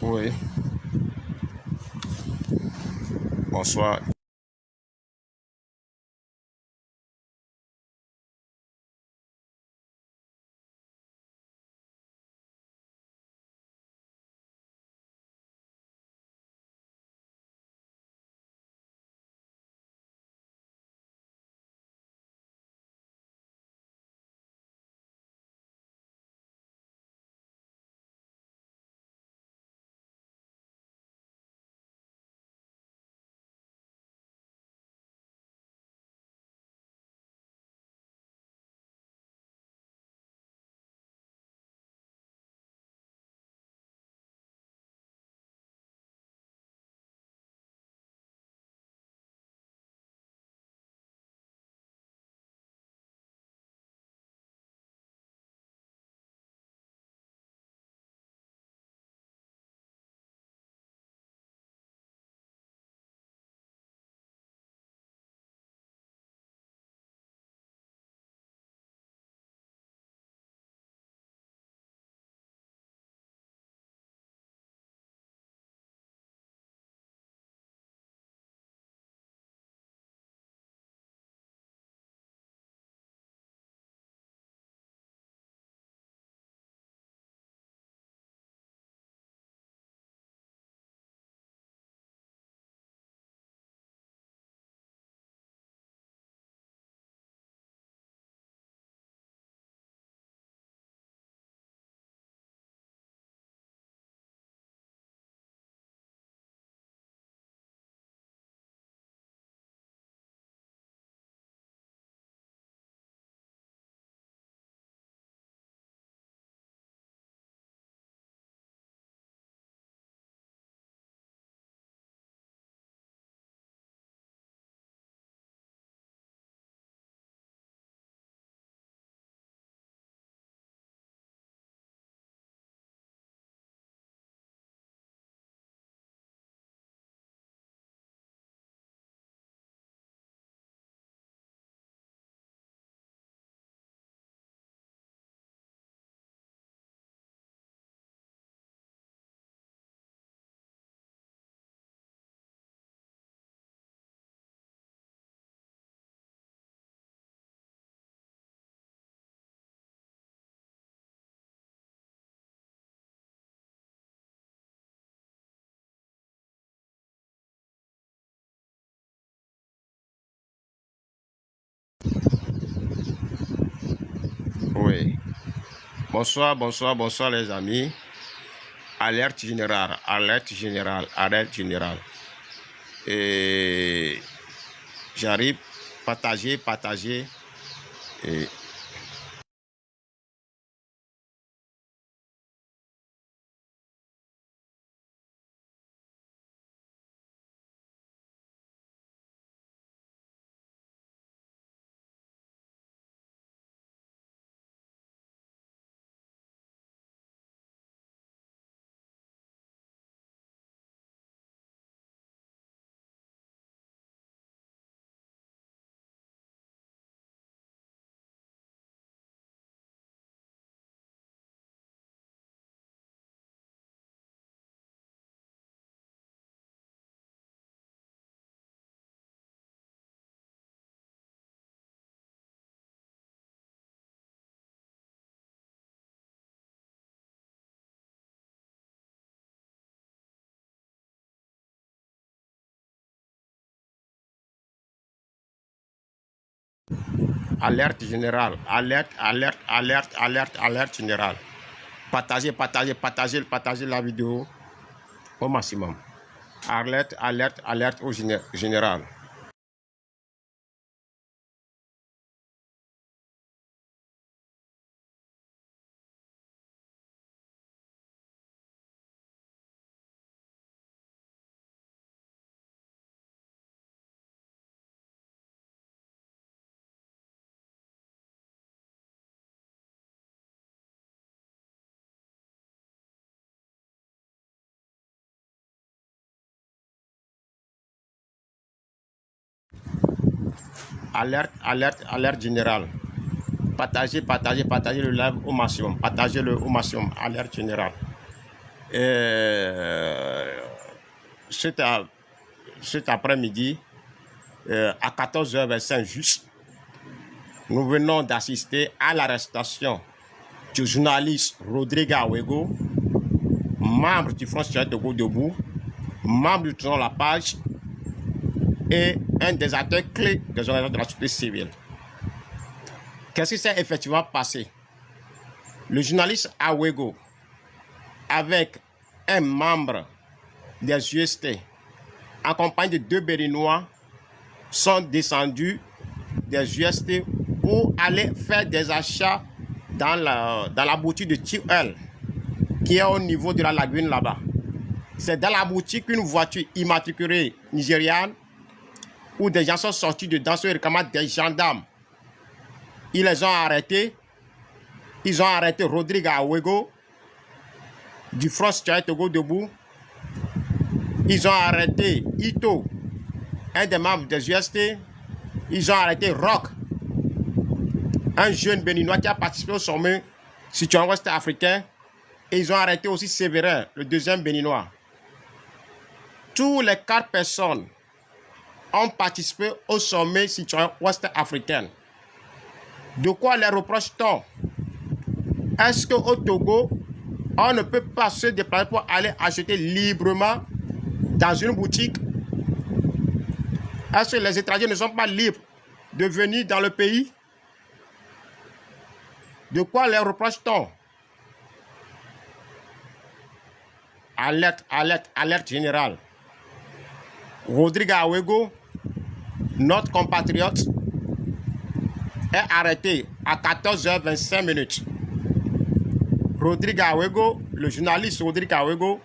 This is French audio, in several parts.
Oui, bonsoir. Oui. Bonsoir, bonsoir, bonsoir les amis. Alerte générale, alerte générale, alerte générale. Et j'arrive, partager, partager. Et alerte générale, alerte, alerte, alerte, alerte, alerte générale. Partagez, partagez, partagez, partagez la vidéo au maximum. Alerte, alerte, alerte au général. Alerte, alerte, alerte générale. Partagez, partagez, partagez le live au maximum. Partagez-le au maximum. Alerte générale. Cet après-midi, à 14h25 juste, nous venons d'assister à l'arrestation du journaliste Rodrigue Awego, membre du Front Citoyen Togo Debout, membre du Tournoi La Page et un des acteurs clés des organisations de la société civile. Qu'est-ce qui s'est effectivement passé? Le journaliste Awego, avec un membre des UST, en compagnie de 2 Béninois, sont descendus des UST pour aller faire des achats dans la boutique de Tiel, qui est au niveau de la lagune là-bas. C'est dans la boutique qu'une voiture immatriculée nigériane où des gens sont sortis dedans, se réclamant des gendarmes. Ils les ont arrêtés. Ils ont arrêté Rodrigue Awego du Front Citoyen Togo Debout. Ils ont arrêté Ito, un des membres des UST. Ils ont arrêté Rock, un jeune béninois qui a participé au sommet citoyen ouest africain. Et ils ont arrêté aussi Séverin, le deuxième béninois. Tous les 4 personnes ont participé au sommet citoyen ouest africain. De quoi les reproche-t-on? Est-ce qu'au Togo, on ne peut pas se déplacer pour aller acheter librement dans une boutique? Est-ce que les étrangers ne sont pas libres de venir dans le pays? De quoi les reproche-t-on? Alerte, alerte, alerte générale. Rodrigue Awego, notre compatriote, est arrêté à 14h25. Rodrigue Awego, le journaliste Rodrigue Awego,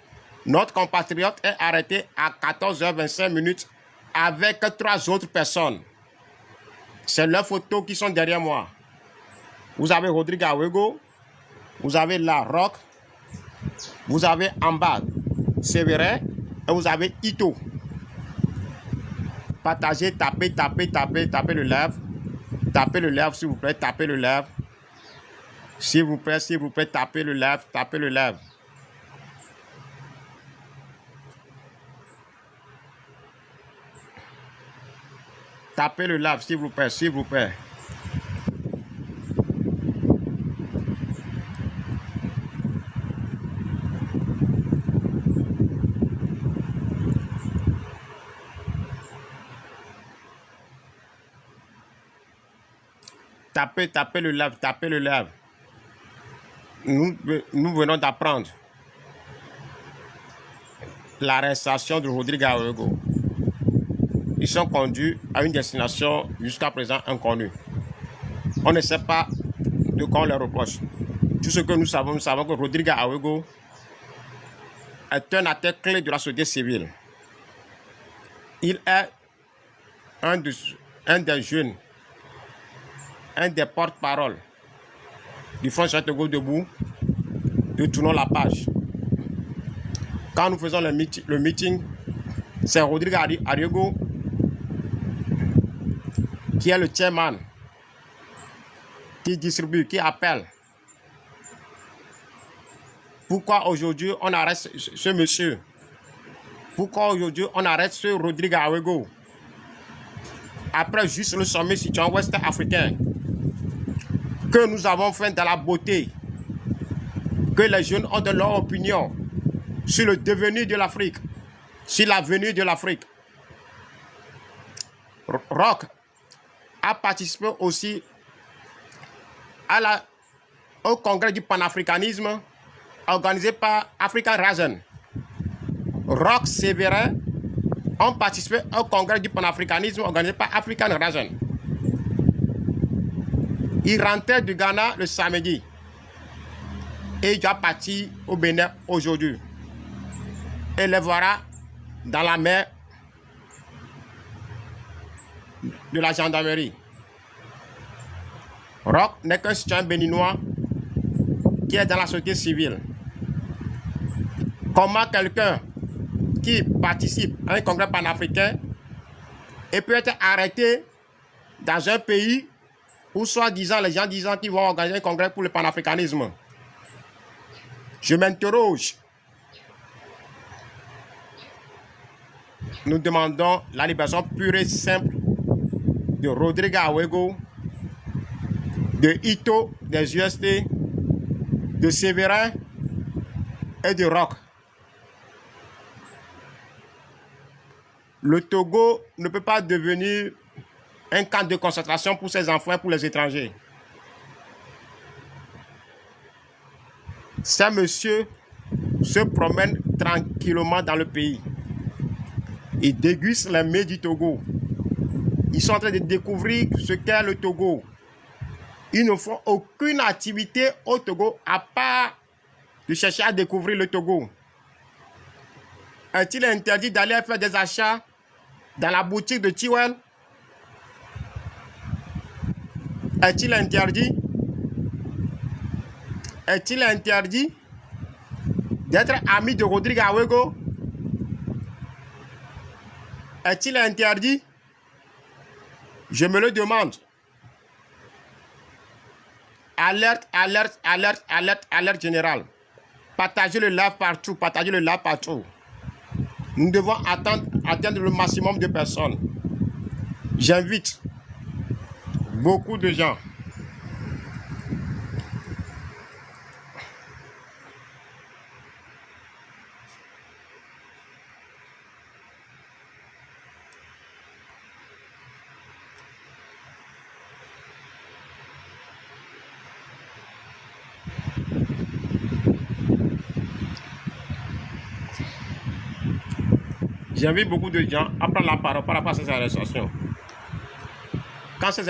notre compatriote, est arrêté à 14h25 avec 3 autres personnes. C'est leurs photos qui sont derrière moi. Vous avez Rodrigue Awego, vous avez la Rock, vous avez en bas Séverin et vous avez Ito. Partagez, tapez le live. Tapez le live, s'il vous plaît, tapez le live. S'il vous plaît, tapez le live, tapez le live. Tapez le live, s'il vous plaît, s'il vous plaît. Tapez le live, tapez le live. Nous venons d'apprendre l'arrestation de Rodrigue Awego. Ils sont conduits à une destination jusqu'à présent inconnue. On ne sait pas de quoi on les reproche. Tout ce que nous savons que Rodrigue Awego est un acteur clé de la société civile. Il est un des jeunes, un des porte-parole du Front Citoyen Togo Debout, de Tournons la Page. Quand nous faisons le meeting, c'est Rodrigue Awego qui est le chairman, qui distribue, qui appelle. Pourquoi aujourd'hui on arrête ce monsieur? Pourquoi aujourd'hui on arrête ce Rodrigue Awego? Après juste le sommet citoyen ouest africain que nous avons fait dans la beauté, que les jeunes ont de leur opinion sur le devenir de l'Afrique, sur l'avenir de l'Afrique. Rock a participé aussi au congrès du panafricanisme organisé par African Rising. Rock Séverin ont participé au congrès du panafricanisme organisé par African Rising. Il rentrait du Ghana le samedi et il doit partir au Bénin aujourd'hui. Et les voilà dans la mer de la gendarmerie. Rock n'est qu'un citoyen béninois qui est dans la société civile. Comment quelqu'un qui participe à un congrès panafricain et peut être arrêté dans un pays où soi-disant les gens disant qu'ils vont organiser un congrès pour le panafricanisme? Je m'interroge. nous demandons la libération pure et simple de Rodrigue Awego, de Ito des UST, de Séverin et de Roch. Le Togo ne peut pas devenir un camp de concentration pour ses enfants et pour les étrangers. Ces messieurs se promènent tranquillement dans le pays. Ils dégustent les mets du Togo. Ils sont en train de découvrir ce qu'est le Togo. Ils ne font aucune activité au Togo à part de chercher à découvrir le Togo. Est-il interdit d'aller faire des achats dans la boutique de Tiwel? Est-il interdit? Est-il interdit d'être ami de Rodrigue Awego? Est-il interdit? Je me le demande. Alerte, alerte, alerte, alerte, alerte générale. Partagez le live partout, partagez le live partout. Nous devons atteindre le maximum de personnes. J'invite beaucoup de gens. J'invite beaucoup de gens à prendre la parole par rapport à ces arrestations. Quand ces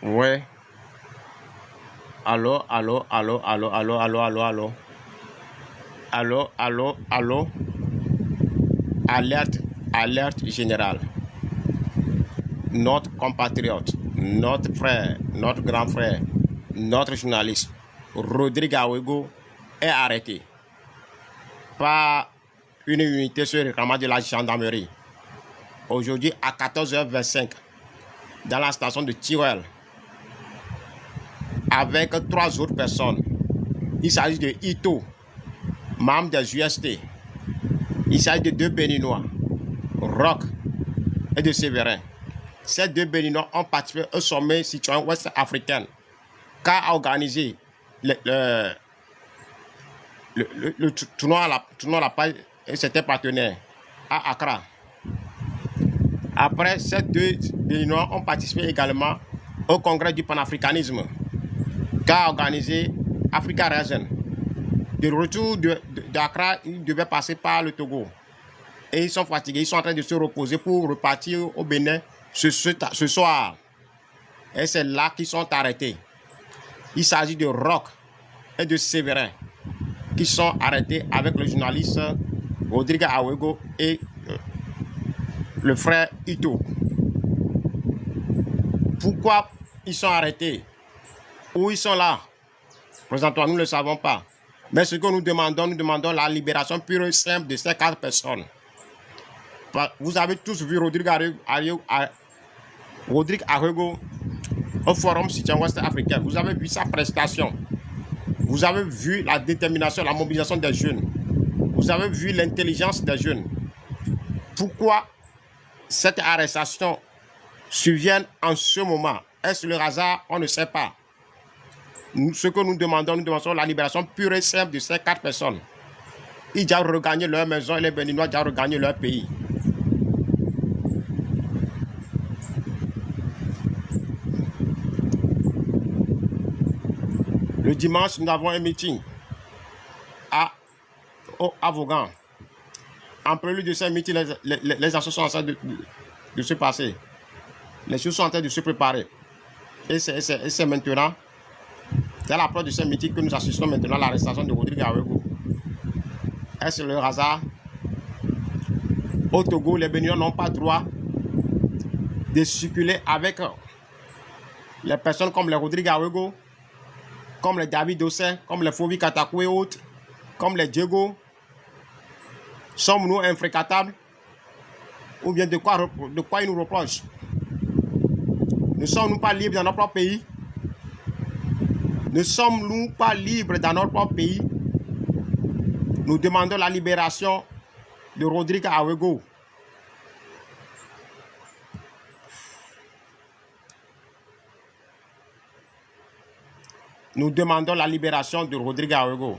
Ouais. Allô, allô, allô, allô, allô, allô, allô, allô. Allô, allô, allô. Alerte, alerte générale. Notre compatriote, notre frère, notre grand frère, notre journaliste, Rodrigue Awego, est arrêté par une unité sur réclamement de la gendarmerie. Aujourd'hui à 14h25, dans la station de Teruel, avec 3 autres personnes. Il s'agit de Ito, membre des UST. Il s'agit de 2 Béninois, Rock et de Séverin. Ces 2 Béninois ont participé au sommet citoyen ouest africain qu'a organisé le tournoi à la page et c'était partenaire à Accra. Après, ces 2 Béninois ont participé également au congrès du panafricanisme qu'a organisé Africa Region. De retour d'Accra, ils devaient passer par le Togo. Et ils sont fatigués, ils sont en train de se reposer pour repartir au Bénin ce soir. Et c'est là qu'ils sont arrêtés. Il s'agit de Rock et de Séverin qui sont arrêtés avec le journaliste Rodrigue Awego et le frère Ito. Pourquoi ils sont arrêtés? Où ils sont là? Présentement, nous ne le savons pas. Mais ce que nous demandons la libération pure et simple de ces 4 personnes. Vous avez tous vu Rodrigue Awego au Forum citoyen ouest africain. Vous avez vu sa prestation. Vous avez vu la détermination, la mobilisation des jeunes. Vous avez vu l'intelligence des jeunes. Pourquoi cette arrestation survient en ce moment? Est-ce le hasard? On ne sait pas. Ce que nous demandons la libération pure et simple de ces 4 personnes. Ils doivent regagner leur maison et les Béninois doivent regagner leur pays. Le dimanche, nous avons un meeting à Vaughan. En prélude de ce meeting, les actions sont en train de se passer. Les choses sont en train de se préparer. Et c'est maintenant, c'est à l'approche de ce meeting que nous assistons maintenant à l'arrestation de Rodrigue Awego. Est-ce le hasard? Au Togo, les Béninois n'ont pas droit de circuler avec les personnes comme les Rodrigue Awego, comme les David Dossé, comme les Fovi Katakou et autres, comme les Diego. Sommes-nous infréquentables? Ou bien de quoi ils nous reprochent? Ne sommes-nous pas libres dans notre propre pays? Ne sommes-nous pas libres dans notre propre pays? Nous demandons la libération de Rodrigue Awego. Nous demandons la libération de Rodrigue Awego.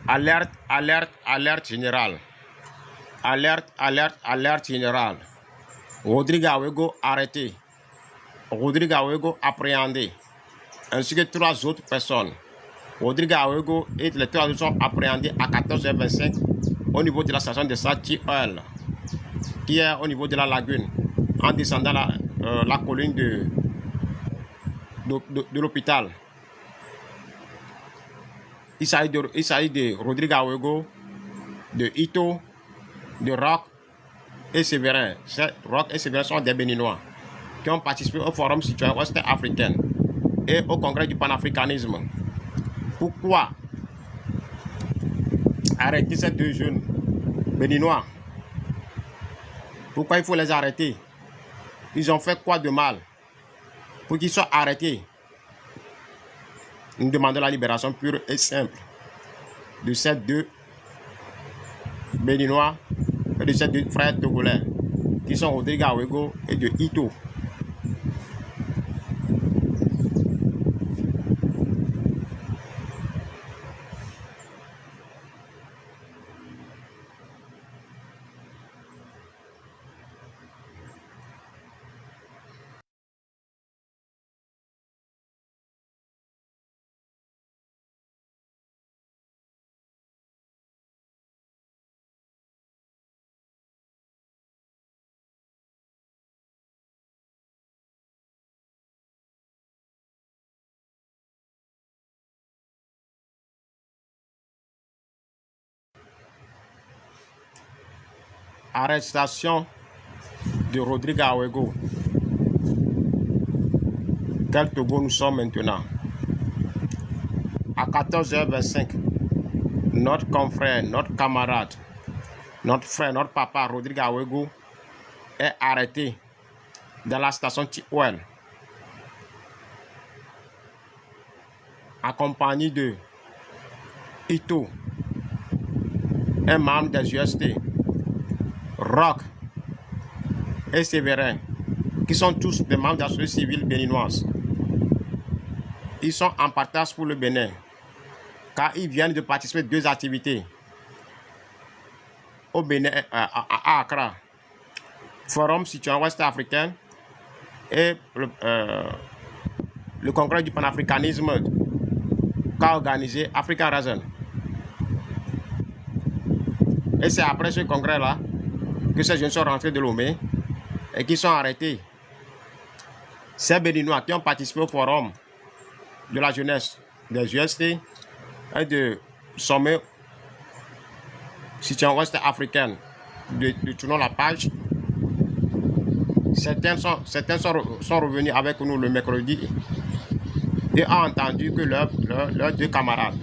Alerte, alerte, alerte générale. Alerte, alerte, alerte générale. Rodrigue Awego arrêté. Rodrigue Awego appréhendé. Ainsi que 3 autres personnes. Rodrigue Awego et les 3 autres sont appréhendés à 14h25 au niveau de la station de Teruel, qui est au niveau de la lagune, en descendant la colline de l'hôpital. Il s'agit de Rodrigue Awego, de Ito, de Rock et Séverin. Rock et Séverin sont des Béninois qui ont participé au Forum citoyen ouest africain. et au congrès du panafricanisme. Pourquoi arrêter ces deux jeunes béninois? Pourquoi il faut les arrêter? Ils ont fait quoi de mal pour qu'ils soient arrêtés? Nous demandons la libération pure et simple de ces deux béninois et de ces deux frères togolais qui sont Rodrigue Awego et de Ito. Arrestation de Rodrigue Awego. Quel Togo nous sommes maintenant? À 14h25, notre confrère, notre camarade, notre frère, notre papa Rodrigue Awego est arrêté dans la station Tiwel, accompagné de Ito, un membre des UST, Rock et Séverin, qui sont tous des membres de la société civile béninoise. Ils sont en partage pour le Bénin, car ils viennent de participer à deux activités au Bénin, à Accra, Forum Citoyen Ouest Africain et le congrès du panafricanisme qu'a organisé African Reason. Et c'est après ce congrès-là que ces jeunes sont rentrés de Lomé et qui sont arrêtés. Ces Béninois qui ont participé au forum de la jeunesse des UST et de sommet Citoyen Ouest Africain de Tournons la page. Certains sont revenus avec nous le mercredi et ont entendu que leurs deux camarades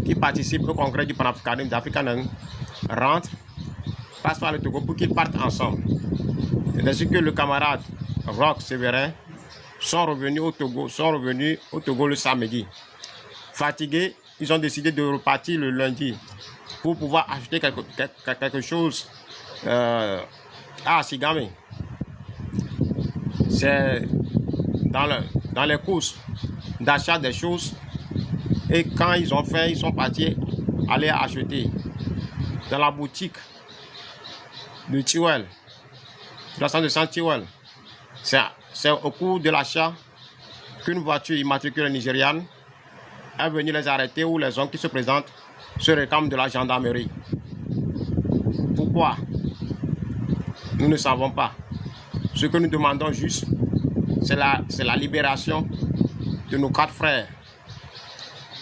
qui participent au congrès du panafricanisme d'Africanen rentrent, passent par le Togo pour qu'ils partent ensemble. C'est ainsi que le camarade Rock Séverin sont revenus au Togo le samedi. Fatigués, ils ont décidé de repartir le lundi pour pouvoir acheter quelque chose à Sigame. C'est dans les courses d'achat des choses, et quand ils ont fait, ils sont partis aller acheter dans la boutique de Tiwel, de la centre de Tiwel. C'est au cours de l'achat qu'une voiture immatriculée nigériane est venue les arrêter, où les hommes qui se présentent se réclament de la gendarmerie. Pourquoi? Nous ne savons pas. Ce que nous demandons juste, c'est la libération de nos quatre frères,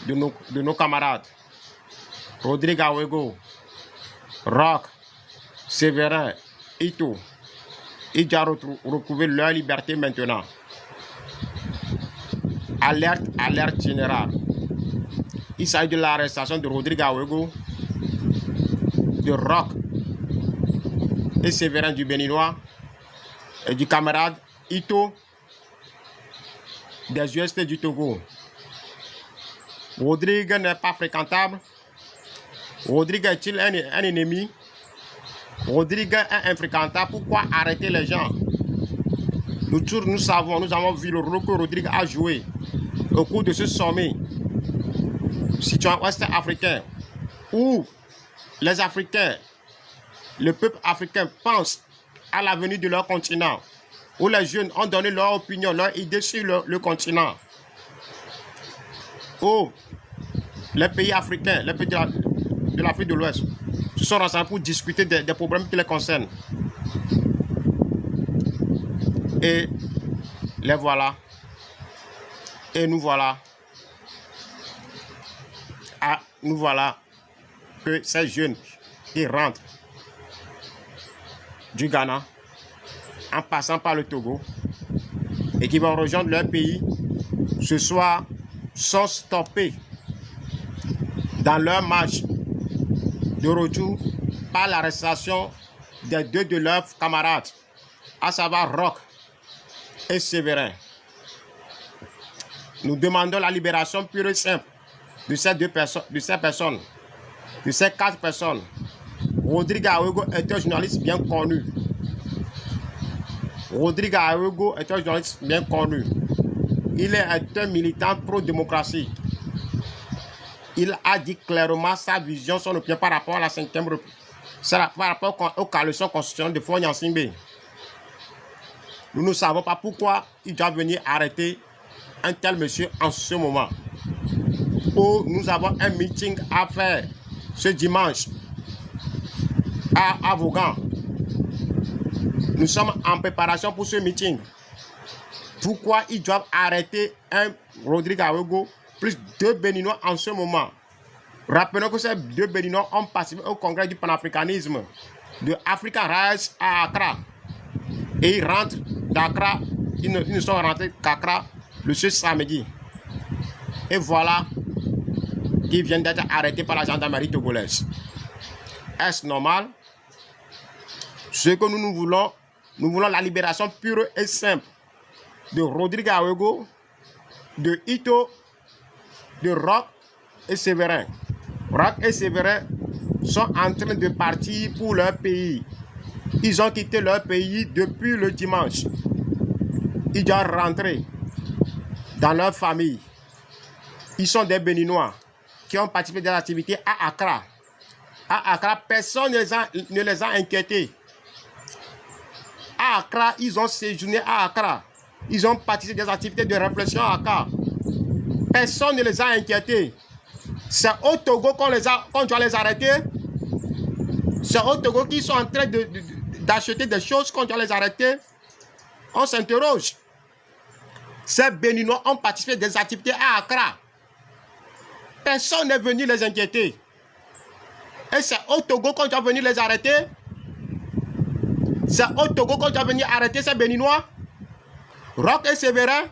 de nos camarades, Rodrigue Awego, Rock, Séverin, Ito. Ils doivent retrouver leur liberté maintenant. Alerte générale. Il s'agit de l'arrestation de Rodrigue Awego, de Rock et Séverin du Béninois et du camarade Ito des UST du Togo. Rodrigue n'est pas fréquentable. Rodrigue est-il un ennemi? Rodrigue est infréquentable. Pourquoi arrêter les gens? Nous avons vu le rôle que Rodrigue a joué au cours de ce sommet Citoyen Ouest Africain, où les Africains, le peuple africain pense à l'avenir de leur continent, où les jeunes ont donné leur opinion, leur idée sur le continent, où les pays africains, les pays de l'Afrique de l'Ouest se sont rassemblés pour discuter des problèmes qui les concernent. Et les voilà Et nous voilà que ces jeunes qui rentrent du Ghana en passant par le Togo et qui vont rejoindre leur pays ce soir sont stoppés dans leur marche de retour par l'arrestation des deux de leurs camarades, à savoir Roch et Séverin. Nous demandons la libération pure et simple de ces quatre personnes. Rodrigue Awego est un journaliste bien connu. Rodrigue Awego est un journaliste bien connu. Il est un militant pro-démocratie. Il a dit clairement sa vision, son opinion par rapport à la 5e République, par rapport aux coalitions constitutionnelles de Faure Gnassingbé. Nous ne savons pas pourquoi il doit venir arrêter un tel monsieur en ce moment. Où nous avons un meeting à faire ce dimanche à Vaughan. Nous sommes en préparation pour ce meeting. Pourquoi ils doivent arrêter un Rodrigue Awego plus deux Béninois en ce moment? Rappelons que ces deux Béninois ont participé au congrès du panafricanisme de Africa Rise à Accra. Et ils rentrent d'Accra, ils ne sont rentrés qu'Accra le ce samedi. Et voilà qu'ils viennent d'être arrêtés par la gendarmerie togolaise. Est-ce normal? Ce que nous voulons la libération pure et simple de Rodrigue Awego, de Ito, de Roch et Séverin. Roch et Séverin sont en train de partir pour leur pays. Ils ont quitté leur pays depuis le dimanche. Ils doivent rentrer dans leur famille. Ils sont des Béninois qui ont participé des activités à Accra. À Accra, personne ne les a inquiétés. À Accra, ils ont séjourné à Accra. Ils ont participé des activités de réflexion à Accra. Personne ne les a inquiétés. C'est au Togo qu'on doit les arrêter. C'est au Togo qu'ils sont en train d'acheter des choses qu'on doit les arrêter. On s'interroge. Ces Béninois ont participé des activités à Accra. Personne n'est venu les inquiéter. Et c'est au Togo qu'on doit venir les arrêter. C'est au Togo qu'on doit venir arrêter ces Béninois. Roch et Séverin.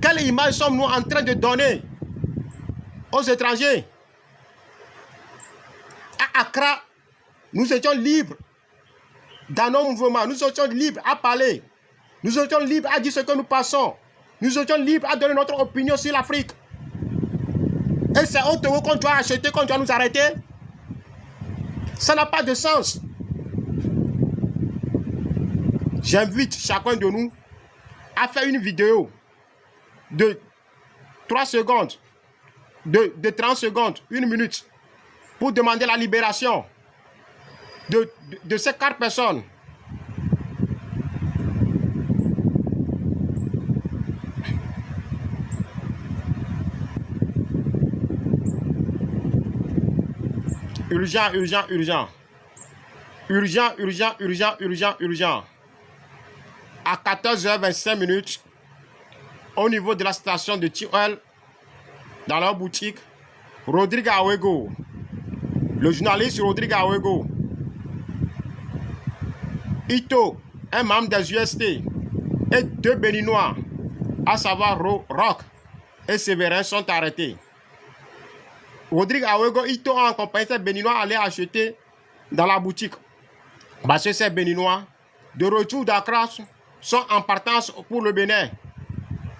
Quelle image sommes-nous en train de donner aux étrangers? À Accra, nous étions libres dans nos mouvements. Nous étions libres à parler. Nous étions libres à dire ce que nous pensons. Nous étions libres à donner notre opinion sur l'Afrique. Et c'est au Togo qu'on doit acheter, qu'on doit nous arrêter. Ça n'a pas de sens. J'invite chacun de nous à faire une vidéo de 3 secondes, de 30 secondes, 1 minute, pour demander la libération de ces 4 personnes. Urgent, urgent, urgent. Urgent, urgent, urgent, urgent, urgent. À 14h25, au niveau de la station de Tioel, dans leur boutique, Rodrigue Awego, le journaliste Rodrigue Awego, Ito, un membre des UST, et 2 Béninois, à savoir Roch et Séverin, sont arrêtés. Rodrigue Awego, Ito ont accompagné ces Béninois à aller acheter dans la boutique. Parce que ces Béninois, de retour d'Accra, sont en partance pour le Bénin.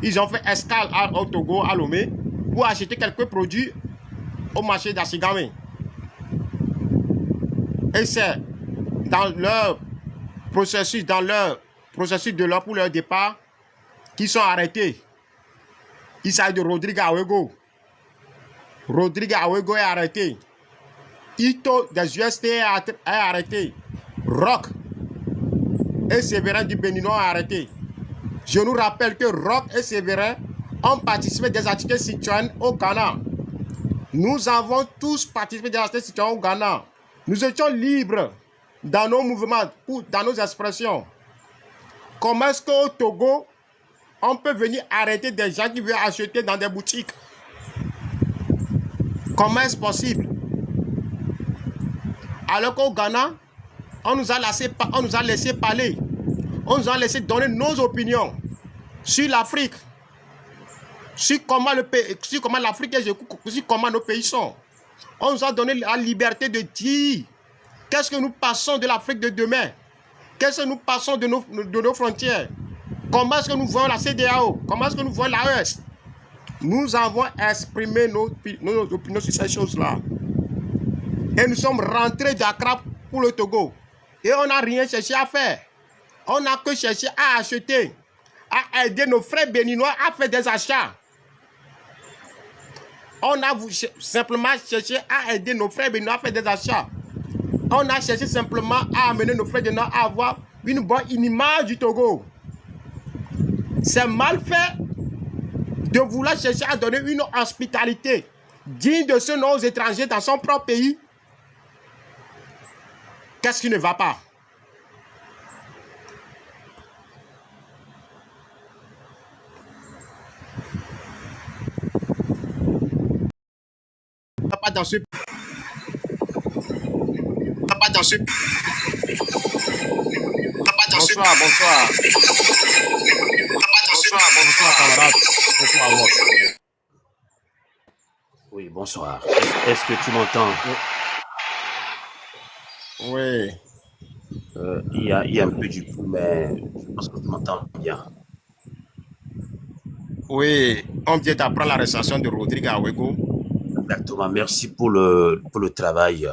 Ils ont fait escale au Togo, à Lomé, pour acheter quelques produits au marché d'Assigame. Et c'est dans leur processus, pour leur départ, qu'ils sont arrêtés. Il s'agit de Rodrigue Awego. Rodrigue Awego est arrêté. Ito des UST est arrêté. Roch et Séverin du Béninois est arrêté. Je nous rappelle que Roch et Séverin ont participé des activités citoyennes au Ghana. Nous avons tous participé des activités citoyennes au Ghana. Nous étions libres dans nos mouvements, dans nos expressions. Comment est-ce qu'au Togo, on peut venir arrêter des gens qui veulent acheter dans des boutiques. Comment est-ce possible? Alors qu'au Ghana, on nous a laissé parler. On nous a laissé donner nos opinions sur l'Afrique, sur comment l'Afrique est, sur comment nos pays sont. On nous a donné la liberté de dire qu'est-ce que nous passons de l'Afrique de demain, qu'est-ce que nous passons de nos frontières, comment est-ce que nous voyons la CEDEAO, comment est-ce que nous voyons l'AES. Nous avons exprimé nos opinions sur ces choses-là. Et nous sommes rentrés d'Accra pour le Togo. Et on n'a rien cherché à faire. On n'a que cherché à acheter, à aider nos frères béninois à faire des achats. On a simplement cherché à aider nos frères béninois à faire des achats. On a cherché simplement à amener nos frères béninois à avoir une bonne image du Togo. C'est mal fait de vouloir chercher à donner une hospitalité digne de ce nom aux étrangers dans son propre pays. Qu'est-ce qui ne va pas? Pas dans ce... Pas dans ce... Bonsoir, bonsoir. Bonsoir, camarade. Bonsoir, oui, bonsoir. Est-ce que tu m'entends? Oui. Il y a un peu du bruit, mais je pense que tu m'entends bien. Oui, on vient d'apprendre l'arrestation de Rodrigue Awego. Exactement. Merci pour le travail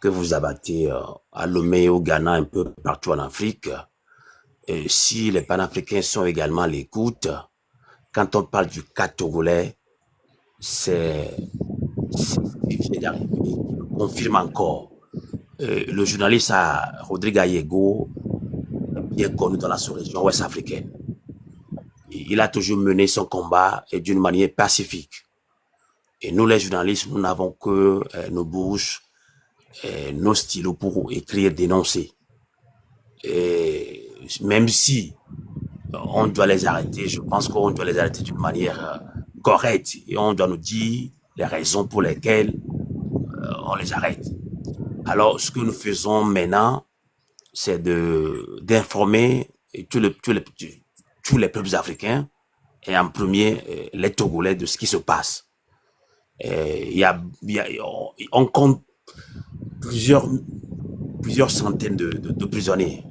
que vous abattez à Lomé, au Ghana, un peu partout en Afrique. Et si les panafricains sont également à l'écoute, quand on parle du cas togolais, c'est qui vient d'arriver, qui le confirme encore. Le journaliste Rodrigue Awego, bien connu dans la sous-région ouest africaine. Il a toujours mené son combat d'une manière pacifique. Et nous, les journalistes, nous n'avons que nos bouches, nos stylos pour écrire, dénoncer. Et même si on doit les arrêter, je pense qu'on doit les arrêter d'une manière correcte. Et on doit nous dire les raisons pour lesquelles on les arrête. Alors, ce que nous faisons maintenant, c'est d'informer tous les peuples africains, et en premier les Togolais, de ce qui se passe. On compte plusieurs centaines de prisonniers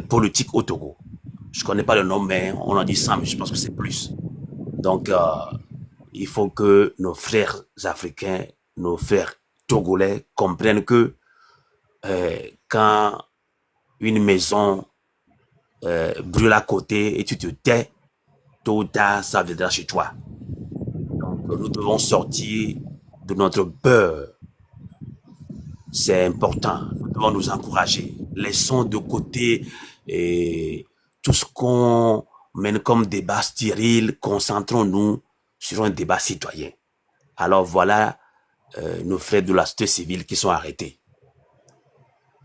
politiques au Togo. Je ne connais pas le nom, mais on en dit 100, mais je pense que c'est plus. Donc, il faut que nos frères africains, nos frères togolais comprennent que quand une maison brûle à côté et tu te tais, tôt ou tard, ça viendra chez toi. Donc, nous devons sortir de notre peur. C'est important. Nous devons nous encourager. Laissons de côté tout ce qu'on mène comme débat stérile. Concentrons-nous sur un débat citoyen. Alors voilà nos frères de la société civile qui sont arrêtés.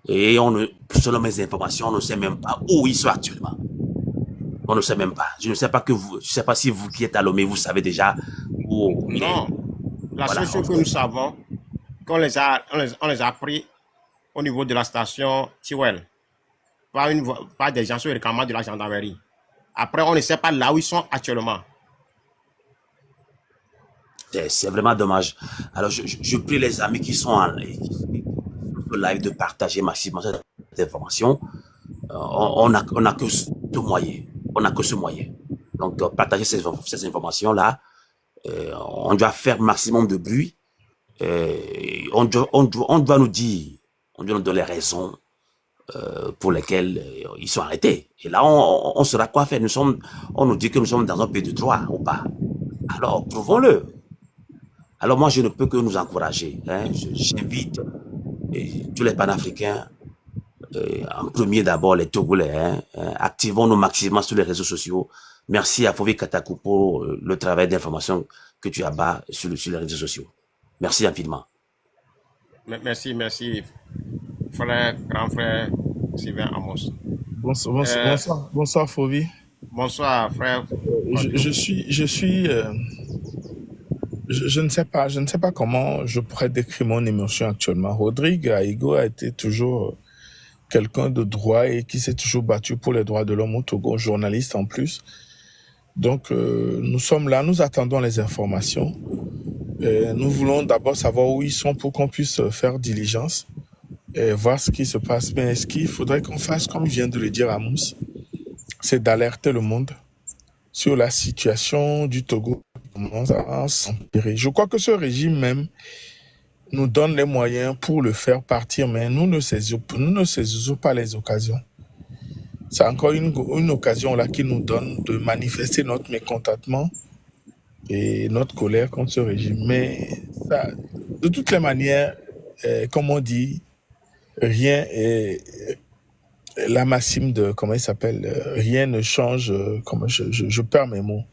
Et selon mes informations, on ne sait même pas où ils sont actuellement. On ne sait même pas. Je ne sais pas si vous qui êtes à Lomé, vous savez déjà où il est. Non. La seule chose que nous savons, qu'on les a pris au niveau de la station Tiwel, par des gens sur le réclamement de la gendarmerie. Après, on ne sait pas là où ils sont actuellement. C'est vraiment dommage. Alors, je prie les amis qui sont en live de partager massivement cette information. On n'a que ce moyen. On n'a que ce moyen. Donc, partager ces informations-là. On doit faire maximum de bruit. On doit nous dire, on doit nous donner les raisons pour lesquelles ils sont arrêtés. Et là, on saura quoi faire. On nous dit que nous sommes dans un pays de droit ou pas. Alors, prouvons-le. Alors, moi, je ne peux que nous encourager. Hein. J'invite tous les panafricains, en premier d'abord les Togolais, activons-nous maximum sur les réseaux sociaux. Merci à Fovi Katakou pour le travail d'information que tu abats sur les réseaux sociaux. Merci infiniment. Merci, frère, grand frère Sylvain Amos. Bonsoir Fovi. Bonsoir, frère Kodio. Je ne sais pas comment je pourrais décrire mon émotion actuellement. Rodrigue Aigo a été toujours quelqu'un de droit et qui s'est toujours battu pour les droits de l'homme au Togo, journaliste en plus. Donc, nous sommes là, nous attendons les informations. Nous voulons d'abord savoir où ils sont pour qu'on puisse faire diligence et voir ce qui se passe. Mais ce qu'il faudrait qu'on fasse, comme vient de le dire Amos, c'est d'alerter le monde sur la situation du Togo qui commence à s'empirer. Je crois que ce régime même nous donne les moyens pour le faire partir, mais nous ne saisissons pas les occasions. C'est encore une occasion là qui nous donne de manifester notre mécontentement et notre colère contre ce régime. Mais ça, de toutes les manières, comme on dit, rien est la maxime de, comment il s'appelle, rien ne change, je perds mes mots.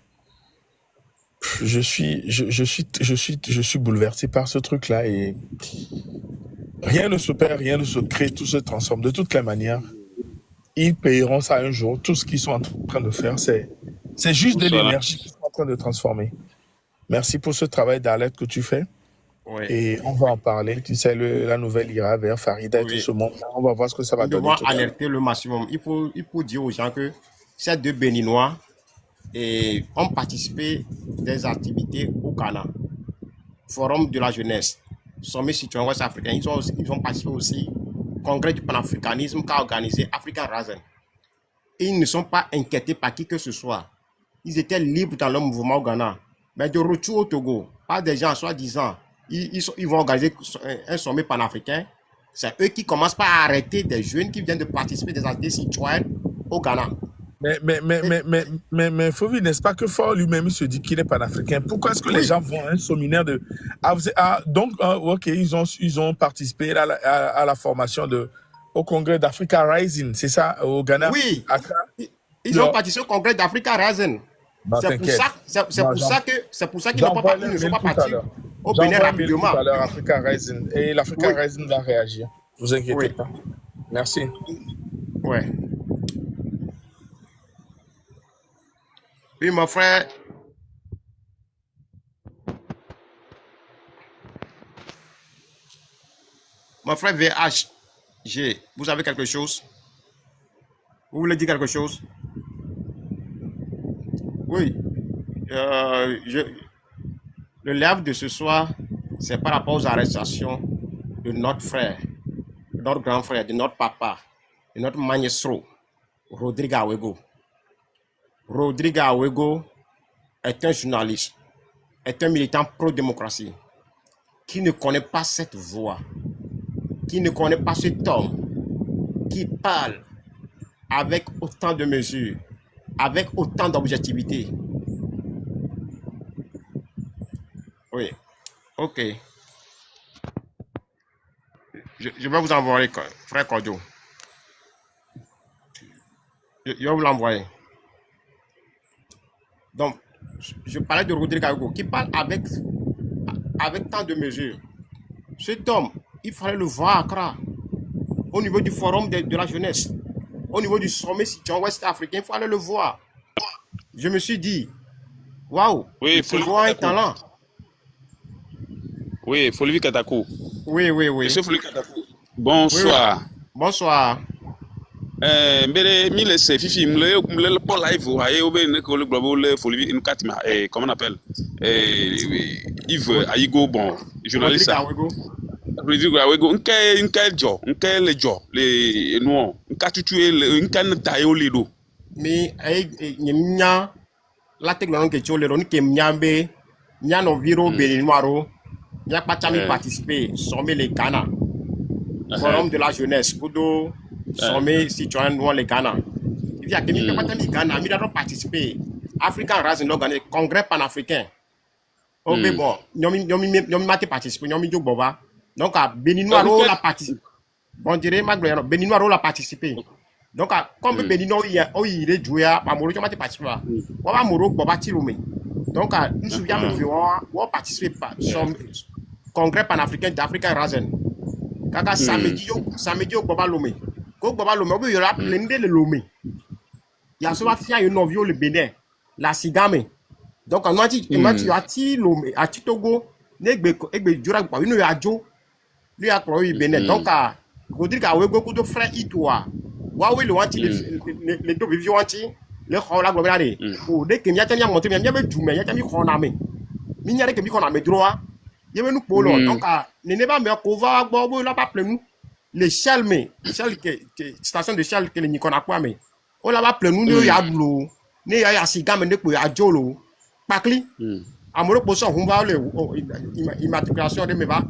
Je suis bouleversé par ce truc-là et rien ne se perd, rien ne se crée, tout se transforme. De toutes les manières, ils payeront ça un jour. Tout ce qu'ils sont en train de faire, c'est juste de l'énergie qu'ils sont en train de transformer. Merci pour ce travail d'alerte que tu fais. Oui. Et on va en parler. Tu sais, la nouvelle ira vers Farida et tout ce monde. On va voir ce que ça va Nous donner. devons alerter le maximum. Il faut dire aux gens que ces deux Béninois ont participé des activités au Ghana. Forum de la jeunesse, sommet citoyen ouest africain. Ils ont participé aussi au congrès du panafricanisme qu'a organisé African Rising. Et ils ne sont pas inquiétés par qui que ce soit. Ils étaient libres dans leur mouvement au Ghana. Mais de retour au Togo, pas des gens soi-disant, ils vont organiser un sommet panafricain. C'est eux qui commencent par arrêter des jeunes qui viennent de participer des activités citoyennes au Ghana. Mais Fauvi, n'est-ce pas que Fort lui-même il se dit qu'il est panafricain? Pourquoi est-ce que les gens vont à un séminaire de... ok, ils ont participé à la formation au congrès d'Africa Rising, c'est ça, au Ghana? Oui, ils ont participé au congrès d'Africa Rising. C'est pour ça qu'ils ne sont pas partis au Bénin rapidement. Tout à l'heure, Africa Rising. Et l'Africa Rising va réagir. Ne vous inquiétez pas. Merci. Ouais. Oui, mon frère. Mon frère VHG, vous avez quelque chose? Vous voulez dire quelque chose? Oui. Le live de ce soir, c'est par rapport aux arrestations de notre frère, de notre grand frère, de notre papa, de notre maestro, Rodrigue Awego. Rodrigue Awego est un journaliste, est un militant pro-démocratie, qui ne connaît pas cette voix, qui ne connaît pas cet homme, qui parle avec autant de mesures, avec autant d'objectivité. Oui, ok. Je vais vous envoyer, frère Kodio. Je vais vous l'envoyer. Donc, je parlais de Rodrigue Awego, qui parle avec tant de mesures. Cet homme, il fallait le voir à Accra, au niveau du forum de la jeunesse, au niveau du sommet citoyen ouest africain, il fallait le voir. Je me suis dit, waouh, il faut voir un talent. Oui, Folivi Katakou. Oui. Monsieur Folivi Katakou. Bonsoir. Oui. Bonsoir. Mbere mi laisse fifi le pour live voyez au ben que le global le Folivi une katima comment on appelle Yves Aigo bon journaliste. Rodrigue Awego nke le jo le no nka tutu le nka nta yo le do. Mi nyemnya la technologie que tu le ron ke mnyambe nya no viro Béninois nya patami participer sommet les Ghana. Forum de la jeunesse kudo sommet citoyen noir les Ghana. Il y a que mi patami Ghana mi doit participer African Rising l'organisé congrès panafricain. OK bon nyomi mate participer nyomi jo bova. Donc à Béninois la participé. Bon dirait Magloire Béninois la participé. Donc comme Béninois il joué à Moro tu mate participer. On va Moro bova tilomé. Donc nous souviens me on participer pas congrès panafricain d'Africa Rising. Kaka samedi au baba lomé. Ko baba lomé, on y aura plein de lomé. il y a souvent fait un novio le Bénin, la Sigame. Donc, on a dit, tu as dit Togo, Negbe Dura, une radio, lui a croyé Bénin. Donc, Rodrigue a eu beaucoup de frères Itoa. Waouh, le wanti, les deux viviers wanti, le Hola Globale. Ou dès que Miatania monté, mais il y avait du mais, il y a mis Honame. Il y a que Mikoname droit. Il y avait nous pour l'autre. Donc, n'est pas mais qu'on va boire là pas plein. Les Shell, mais, station de Shell que les Nikona quoi, mais. On l'a pas plein, nous, il y a de l'eau. Il y a Sigame, il y a Jolo. Pakli. Amoureux pour ça, on va aller immatriculation de Meva.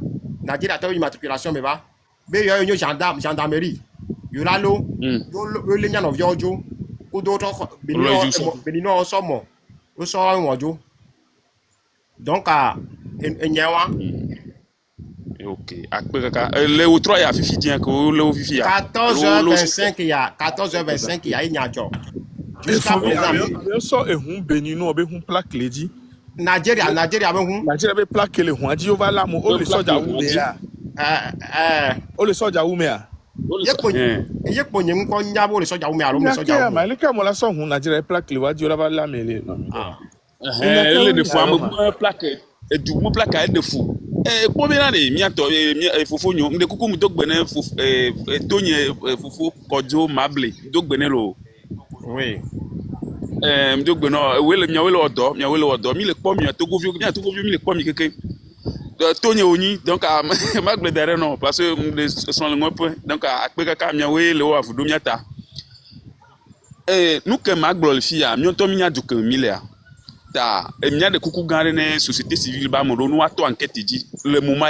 Nadia a immatriculation Meva. Mais il y a une gendarmerie. Il y a l'eau. Il y a un vieux. Ou d'autres. Bénino en somme. Au sort un oiseau. Donc, il y a ok. Les autres, il y a Fifi Dien, le Fifi. 14h25, il y a 14h25, il y a une job. Jusqu'à présent. Il sort et on bénino, on plaque les dit. Nigeria avait plaqué les rois. Dit, on va là, on le sort d'Aoumea. On le sort d'Aoumea. Il y a pour nous qu'on y a pour le sort d'Aoumea. Le cas, on la sort, on a dit, plaque les rois, on va là, mais les. Elle est de fois, on plaque. Et du coup, plaque à elle de fou. Combien d'années, miato, Fofo, de coucou, donc benin, Tony, Fofo, Kodjo, Mable, donc benelo. Oui. Donc benin, oui, le miawelo, mille pommes, il Togo vieux, mille pommes, quelqu'un. Tony Oni, donc à Mable derrière, non, parce que sont le moins point, donc à Pekaka, miawé, le ouf, Domiata. Nous, que Magbol, fille, mion Tomia du que Milea. Il y a des coucous gardés dans la société civile, nous avons enquête dit le moment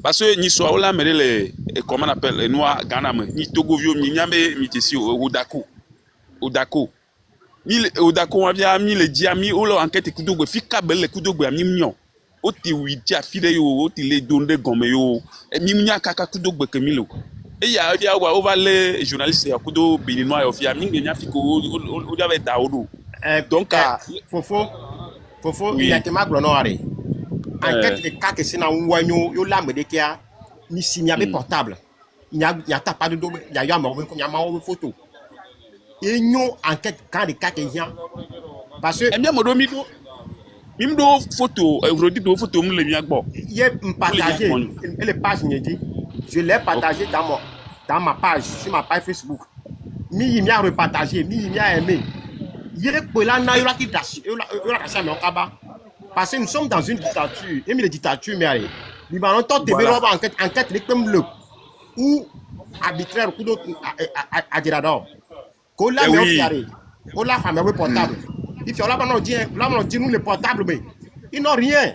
parce que ni soit là mais les comment on appelle les noirs Ghana ni Togo vieux ni nyambe mitesi Odako ni Odako on vient mis les diami ou l'enquête kudogo fika belle kudogo ami mignon oti witi afile yo oti les donde gomme yo mi mignon kaka kudogo kemilo et il y a on va les journalistes ya kudo béninois ofia mi nya fiko o avait daodo donc Fofo, il y a des gens qui ont été enquête de cas que c'est dans un yo la médecin ni signalé portable. Il y a pas de domaine, il y a un photo. Et nous enquête quand des cas que y a parce que bien modomito mim do photo aujourd'hui do photo me le bien bon. Il est partagé et les pages dit je l'ai partagé dans ma page sur ma page Facebook. Mi il y a repartagé, mi il y a aimé. Parce que nous sommes dans une dictature, et les dictatures, mais nous allons développer enquête comme le ou arbitraire ou d'autres à Girador. Qu'on l'a mis on l'a fait un portable. Il faut là on dit nous les portables, mais ils n'ont rien.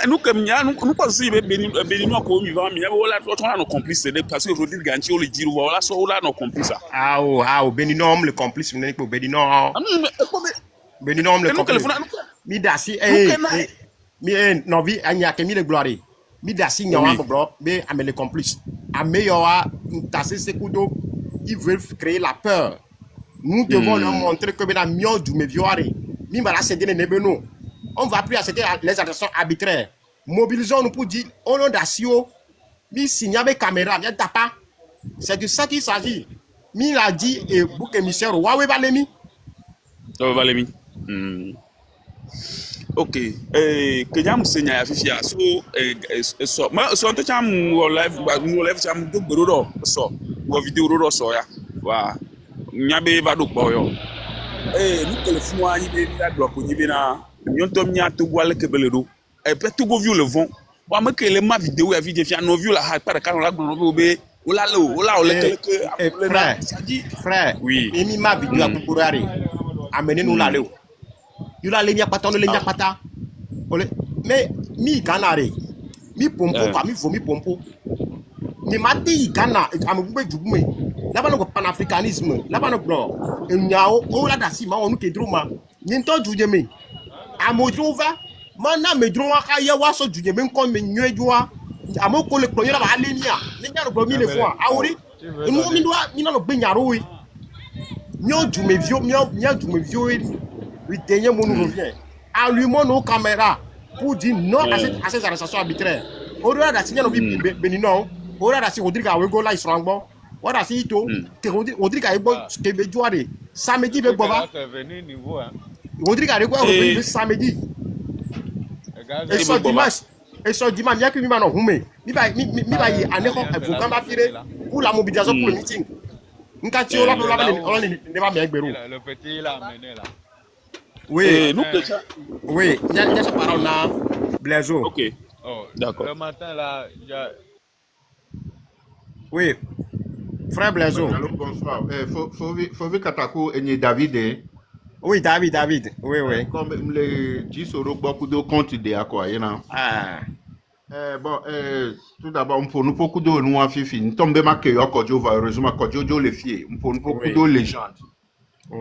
Nous comme nous pensons que Béninois comme vivant, mais on a nos complices parce que Rodrigue Ganti on le dit voilà soit on a nos complices. Béninois le complice mais pour Béninois le complice. Mi dasi mi novi anya ke mi le gloire. Mi dasi nyawa bro mais amé le complice. Amé yoa tasser ce couteau ils veulent créer la peur. Nous devons leur montrer que bena mio du me violare. Mi mala céder les nebeno. On va plus accepter les arrestations arbitraires. Mobilisons-nous pour dire, au nom d'Assio, mi signale caméra, mi tapa. C'est de ça qu'il s'agit. Mi l'a dit et bouc émissaire, Huawei Valemi. Valemi. Ok. Kenya Moussenya ya Fifi so ma so to cham live cham do gboro so wo video ro so ya wa nyabe va do gbo yo nous téléphone anyi be la drop ni be na nyontom nya to gwale kebeledo e pe to go view le vent wa me que les ma vidéo ya vidéo fi no view la ha pa ka la gboro be o la le que frère oui emi ma vidéo akukurare amener nous la le you la le nya pata no le nya pata mais mi kanare mi pompo kwa mi vomi pompo ni mati Ghana amugbe jugume là-bas no panafricanisme là-bas no bro nyao o la dasi ma onu kedroma ni to jujeme amodrova mana medroma ka ye wa so jujeme nko me nyejuwa amoko le pro yera ba alenia ni nyaro bro mi le fois awori enu mi do mi na no gbe nyaro wi nyo jume vio nyo jume vio wi tenye monu revient allumons nos caméras pour dire non à ces arrestations arbitraires. Au-delà de la signal Béninois, au-delà de la Rodrigue Awego là ils sont en bon. Voilà, si to, Rodrigue a eu que jouer samedi be boba. Rodrigue a eu quoi samedi. Et so dimanche. Et so dimanche, il y a que mi mano hume. Mi ba yi aneko vous quand va filer pour la mobilisation pour le meeting. Nka ti o la on ne va me gbero. Le petit il a amené là. Oui. Nous Oui, il y a ce parole là Blaiseau. OK. Oh, D'accord. le matin là, Oui. Frère Blaiseau. Allô, bonsoir. Faut Katako et David. Oui, David. Oui. Comme les 10 euros, beaucoup de comptes de quoi, you know. Ah. Bon, tout d'abord, on peut nous beaucoup de nous en fifi. Nous tombons marqués au Kodjo, heureusement, Kodjo les filles. On peut nous beaucoup de légendes.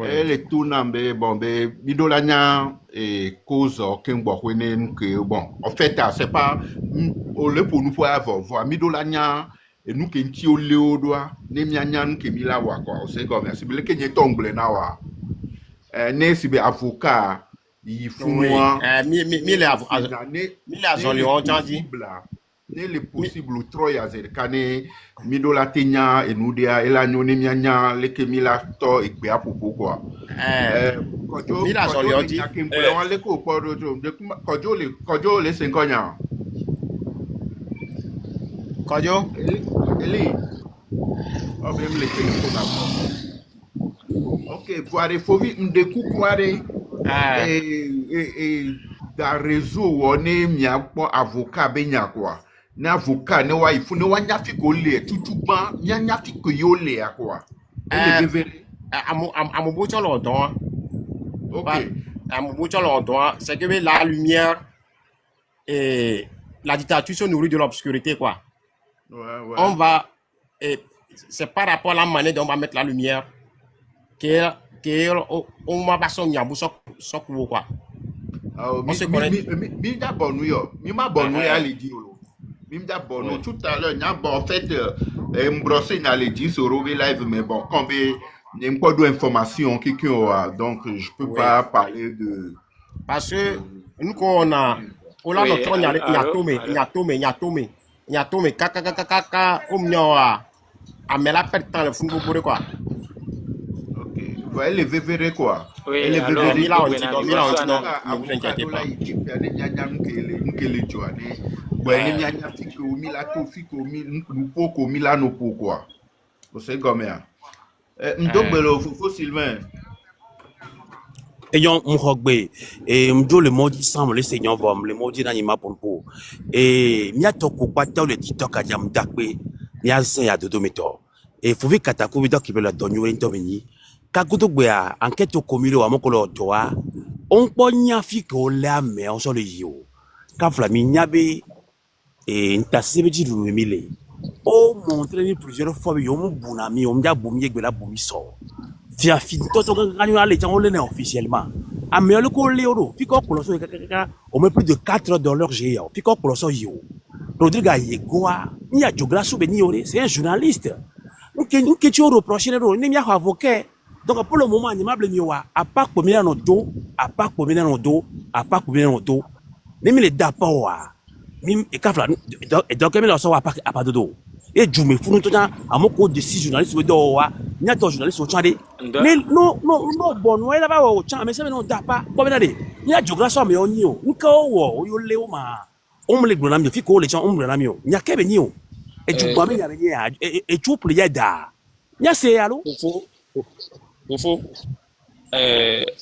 Et les tournambés, bon, bidolania et cause aucun bohouenen que bon. En fait, c'est pas au lieu pour nous pouvoir voir midolania et nous qui n'ti au léodoa, ne mianyan qui mila wa quoi. C'est comme ça. C'est bien que n'y tombe na wa. Ne si be avocat il faut moi mille azoli on dit ne le possible trop ya zerkane midola tenya enudia ela nyone mianya leke mila to ikpe apopo quoi mille azoli on dit on le ko podo kojo le 5 ans kojo eli obem le téléphone ok voire fovi ndeku kware et da réseau on est miapo avocat benya quoi na avocat ne wa ifu ne wa nyafi ko le tutuban nyafi ko yo le quoi amubo cholo don ok amubo cholo don c'est que la lumière et la dictature se nourrit de l'obscurité quoi. Ouais. On va c'est par rapport à la manière dont on va mettre la lumière on va pas son yambu sok quoi. On se connaît. Mi d'abord New York. Mi ma bon New York dit olo. Mi d'abord nous tout à l'heure n'a bon en fait m'brosser n'a les dit sur Rove Live mais bon quand il n'y a pas d'informations donc je peux pas parler de parce que nous on a notre il y a tomé kaka omnyoa amela perdre le fond pour quoi. Vous voyez les VVR quoi. Oui, les alors, VVR là on dit non ne vous inquiétez pas. C'est comme ça. Ndobelo Fofo Sylvain. Ayant Mhogbe et Mdo le maudit semble le Seigneur vom le maudit n'anima pompo et miatoko kwata le TikTok a jam dakbe nya sen ya dodo meto et faut vi katako bi dokibe la donyo entomeni kagoto gbe a enquête o komilo amokolo toa on po nya fi ko la me on so le yo ka flami nyabe et ntasebe ji lu mile o montré plusieurs fois yo mu bunami o mja bumi egbe la bumi so fi afin toto ganyo ale jan ole na officiellement a me le ko le oro fi ko poloso kaka o me plus de 4 heures dans leur géant fi ko poloso yo Rodrigue Yegoa ni a geographie be ni ore c'est un journaliste nous que tu reprocher le ni mi avocat donc pour le moment ni mable mi wa a pas pour no do a pas pour no do a pas pour no do ni mi le dapa wa mi e ka fla et donc mi lo so wa a pas do et jume funu to jan amoko de 6 journalistes we do wa ni ato journaliste o chande mais no bon no ela ba o chan mais se no dapa bo be na de ni a geographie mi oni o nka o yo le o ma o mle gbona mi fi ko le chan o mle na mi o nya kebe ni o e jupa mi ya be ya e chuple ya da nya se alo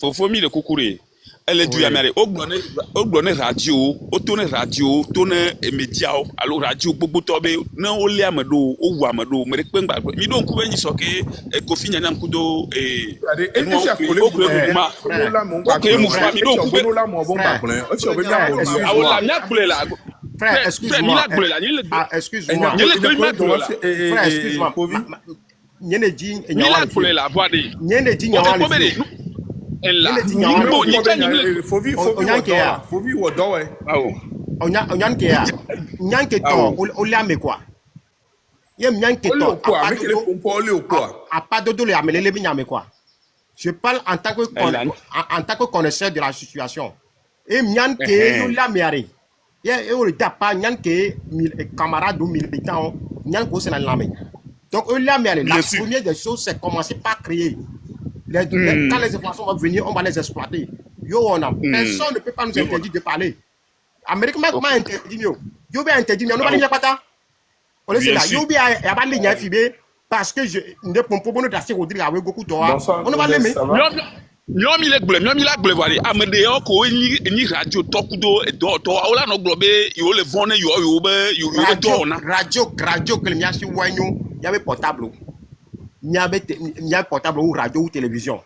Fofo mi le kukure elle est du amérique ogbone radio o tourne radio tourne média alors radio gbogbo to be na o le amedo o wu amedo me pe ngba mi don ku benji so ke Kofi Nyanyam kudo frère excuse-moi nyene ji je parle en tant que connaisseur de la situation et Nyanke yo la meare ye e o da pa Nyanke camarade militants Nyanko c'est na lame Donc, la Bien sûr. première des choses, c'est commencer par créer. Quand les informations vont venir, on va les exploiter. Personne ne peut pas nous interdire de parler. Amérique m'a interdit. Yo bien interdit, mais on va dire pas ça. On est là. Yo bien a pas ligne fibé parce que je ne peux pas nous tasser Rodrigue avec beaucoup de on va l'aimer. Nyomi le gble wari amede yo ko ni radio tokudo do awla no globe yo le vone yo be do na radio que le si wanyo il y avait portable. Il y avait portable ou radio ou télévision.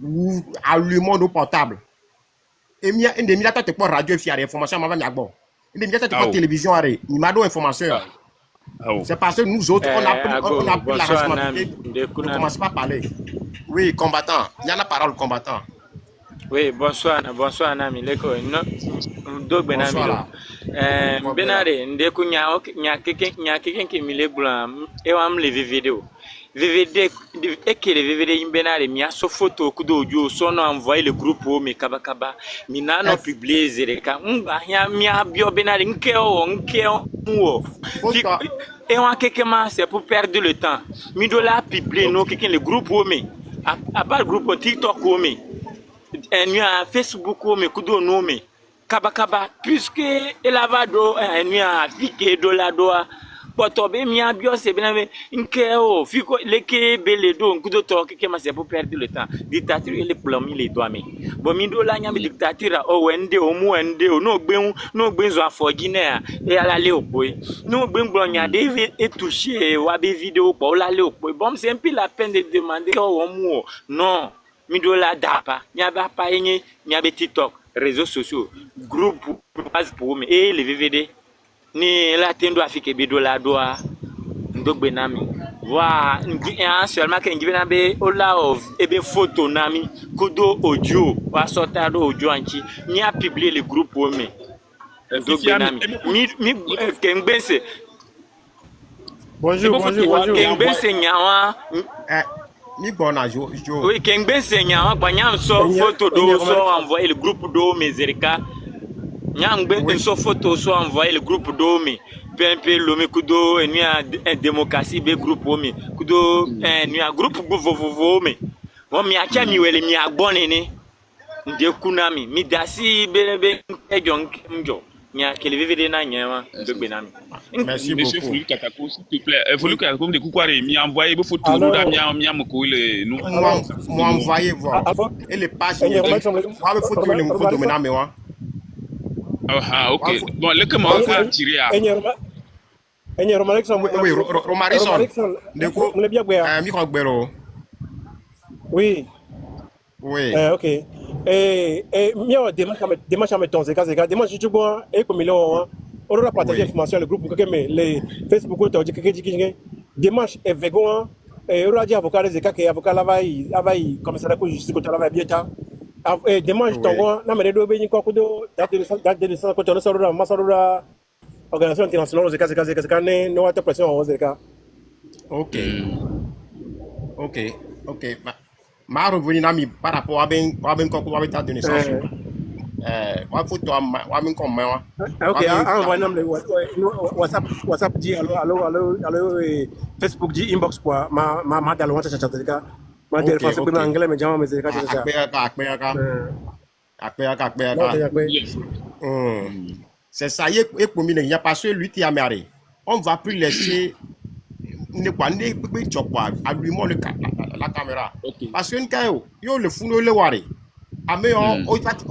Ou allumons nos portables. Et il y a une demi te pour radio fière information avant d'abord. Une demi te pour télévision arrêt. Il m'a donné information. C'est parce que nous autres on a pris la responsabilité de commencer par parler. Oui, combattant. Il y a la parole combattant. Oui, bonsoir Nami Leko. Do benamilo. Benare ndeku nya keken ki mile bula e wam le vidéo. VVD ekele VVD imbenare mi aso photo kudo jo so no envoyer le groupe o me kabakaba mi na no publier zereka ya mi abio benare nkeo wo et on quelqu'un c'est pour perdre le temps mi do la publier no quelqu'un le groupe o me à part groupe TikTok o me en ya Facebook o me kudo no me kabakaba puisque elavado en ya fike do la doa Potobe mi abio se bename nkeo fiko leke beledo nkudo to keke ma c'est pour perdre le temps dictature ele plomi le doa me bo mi do la nya mi dictature o wende o mu wende o no gbenzo afoji na e ala le opoe no gbengblo nya de e toucher wa be vidéo po la le opoe bon c'est un peu la peine de demander o mu non mi do la dapa nya ba pa yenye nya be TikTok réseaux sociaux groupe base pour me et les VVD ni la tendo afike bido la doa ndogbe nami wa seulement que ngibena be ola of ebe photo nami kudo audio wa sorta do audio anchi ni a publier le groupe o me ndogbe nami mi kengbense bonjour kengbense nyawa mi bona jo oui kengbense nyawa gbanyam so photo do so envoyer le groupe do mezerika Nyangbe so photo so envoyer le groupe d'Omi PMP Lomi kudo enu a démocratie be groupe Omi kudo enu a groupe vovovo me wo mi acha mi wele mi agbone ni nde kunami mi dasi be ejon mjo mi akele VVD na nyewa dogbe nami. Merci Monsieur beaucoup. Folu Katako, s'il te plaît. Folu Katako de Koukware mi envoyer be photo do da mi amoko le nous Moi envoyer voir et les pages moi be photo le photo me na me wa. Ah, ok. Bon, le que moi ka tirer à. Oui, Romarison. De quoi micro gbero. Oui. Oui. Ok. Mio démarche à mettre zeka démarche tu bon et comme il on aura partagé l'information le groupe que les Facebook ou tu démarche est végan et on a dit avocat zeka que avocat là va comme ça la cour justice côté là va bien ta démarche ton na me do be ni ko do date de naissance côté là masarura organisation internationale zeka ne no ta pression zeka. Ok. Ma revenu nami par rapport à ben quoi avec ta de naissance. Moi photo wa min comme moi. Ok, envoie nam le WhatsApp dit allo Facebook dit inbox quoi ma dans le WhatsApp zeka. Ma dire français pour anglais mais jama mais zeka C'est ça y est pour il y a pas celui qui a marré. On va plus laisser ne pas allumons la caméra. Parce que quand yo le fou le wari. Ame on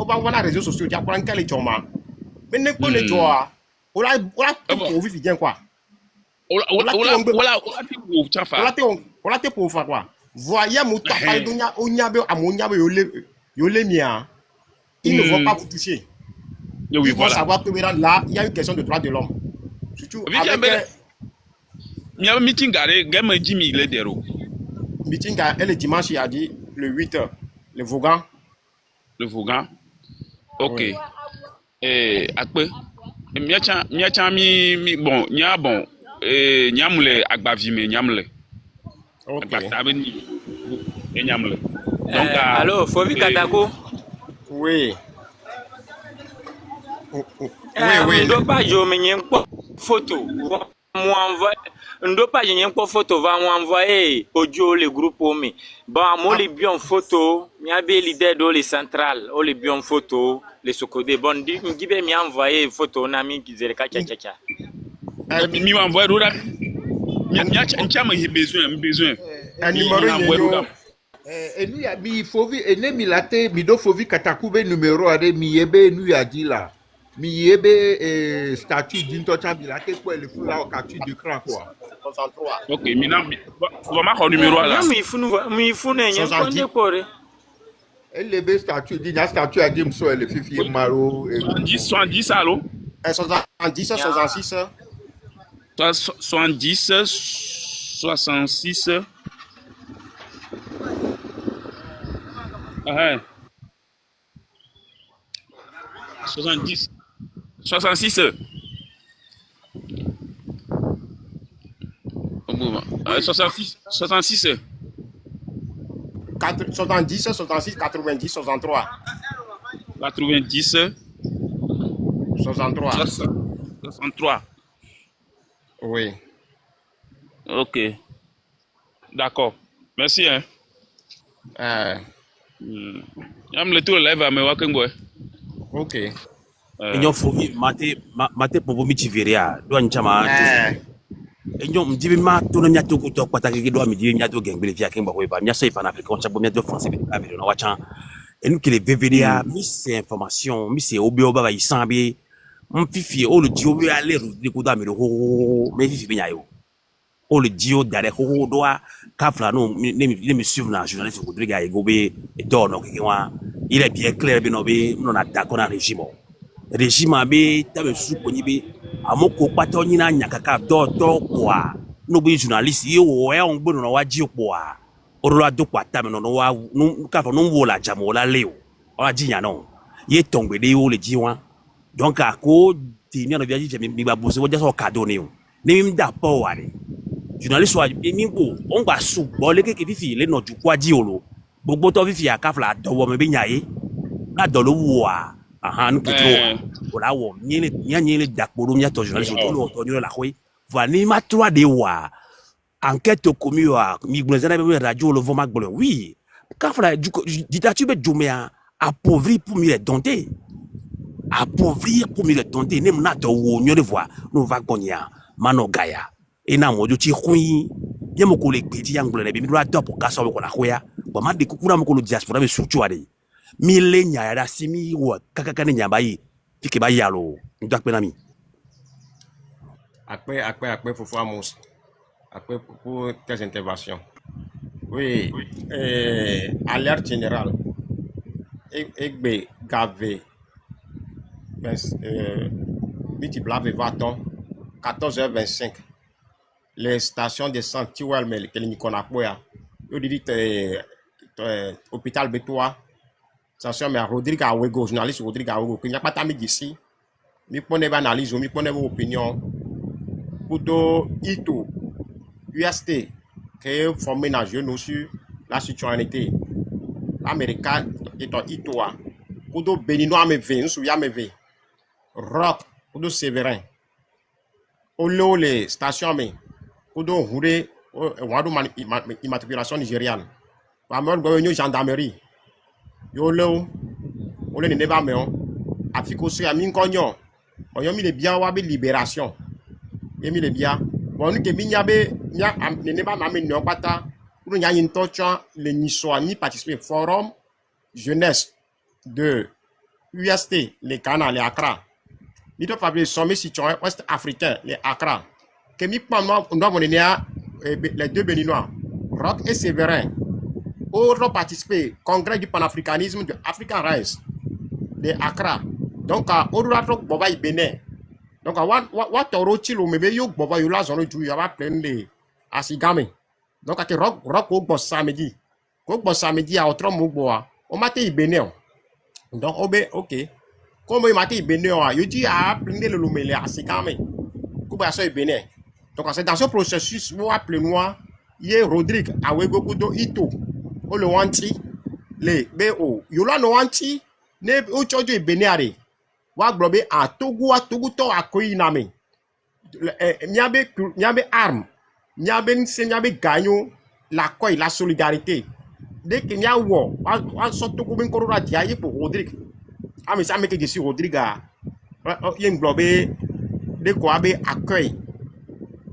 va voir les réseaux sociaux, tu as prendre quel choma. Mais ne pas le joie. On pour vivre bien quoi. On te pour faire quoi. Voyez mon papa donya onyabe amonyabe yo le mia. Ils ne vont pas vous toucher. Oui, ils vont savoir que là, il y a une question de droit de l'homme. Surtout avec il y a un meeting à Gama Jimmy Ledero. Meeting à le dimanche, il a dit le 8h. Le Vaugan. Le Vaugan. Ok. Et après, miacha mi bon, nya bon, nyamle agbavime nyamle. Ok. Agbatabeni nyamle. Donc allô, Fovi Katako. Oui. Oui. Donc pas je me photo. m'envoyer ndo pas j'ai une photo va m'envoyer audio le groupe mais bon moi les bien photo mia be leader do les central o les bien photo les sokode bon dit ngibe mi envoyer photo na mi kizere ka cha mi m'envoyer do là mi chama besoin un numéro et nous ya mi fovi et ne mi late mi do fovi katakube numéro ade mi yebe nous ya dit là mi yebe statut d'intouchable mi late pour le fou là au capture d'écran quoi. 63. OK, maintenant va ma numéro là. mi funu enye konde kore Elle le statut dit na statut a dit mso le fifi maro 70 allô 70 66 70 66 ah 70 66 66 70 66 90 63 90 63. 63. Oui. OK. D'accord. Merci hein. Yam le tour live à me wakengo. OK. Enyo fovi mate popo mi chiveria do nchama enyo mdibi ma to na nyato ko to pataki do mi di nyato gengbele via kemba ko ba mi so pan africain chabo mi do français bi aviro na wacha enu que les VVDA mi c'est information mi c'est obi oba ba isambi mfifi o le dio bi ale ru ko da mi ro me fifi bi nyayo o le dio dare ko do kafla no ne me suivre na journaliste Rodrigue Aigo be do no ke wa il est bien clair bi no be no na d'accord na régime be tabe su ko nyibe amoko pato nyina nyakaka do kwa no be journaliste ye wo e on gbonu na waji kwa oro ado kwa tame no wa no ka fa no wo la jamo la leo o ajinya no ye tongbe de wo le jiwa donc a ko ti ni no viaji je mi ba boso wo je so cadeau ni o ni mi da po wa ni journaliste wa mi ko on gba su bo le keke fifi le no ju kwa ji olo gbogbo to fifi akafla do wo me bi nyaye na do lo wa nu kitro wala wo nyele dakporo nya to journaliste to lo to ni la khoi va ni ma 3 de wa enquête commis wa mi gbonzana be radio le vont magbolo oui kafla dictature be jumea appauvrir pour mieux les dompter appauvrir pour mieux les dompter nem na to wo nyo le voix no va gbonya mano gaya e na mo jo ti khun ye mo ko le gbe ti yang gbolo le bi mi do adop ka so ko la khoya ba ma de kukura mo ko diaspora be suchu ade mille nyara simi wa kakaka ne nyamba yi fike ba yalo ndo akpe na mi après Fofo Amos après pour tes interventions. Oui, alerte générale egbe gave miti blave vaton 14h25 les stations de santé mais que ni kona poya yo dit hôpital Betoa station mais Rodrigue Awego journaliste Rodrigue Awego que n'y a pas tami ici mi pone ba analyse mi pone opinion pour ito UST qui est formé dans jeune sur la citoyenneté américaine et ito a pour béninois me ve sou ya me ve rock pour Séverin olo les stations mais pour roule wado immatriculation nigériane pa mon go ñu gendarmerie yo lo o le ne ba me on afiko so ya mi nkonyo o yo mi le bia wa be libération et mi le bia bon nous que mi nya be nya ne ba ma me no pata pour nya yin tocha le ni so ni participer forum jeunesse de UST les Ghana les Accra ni to fabler sommet citoyen ouest africain les Accra que mi pendant on doit mener les deux béninois Rock et Séverin ont participé au congrès du panafricanisme de African Rise de Accra. Donc, au delà boba i Bénin. Donc, wa toro chilo mebe yo boba yo la zone du ya va plein de asigame. Donc, ake rock au boss samedi. Ko boss samedi a autre mo boa. O mate i Bénin. Donc, OK. Comme il mate i Bénin, yo dit a plein de le lumele asigame. Ko ba so i Bénin. Donc, c'est dans ce processus wo appelé moi ye Rodrigue Awego Kudo Ito. O le wanti le bo yola no wanti ne o chojo Benin are wa globe a Togo to akoyi na me Niabe arme, niabe gagnon l'accueil, la solidarité. Dès qu'il y a un sort de combien corona diaye pour Rodrigue. Ah mais ça me que sur Rodrigue il englobé dès qu'on avait accueil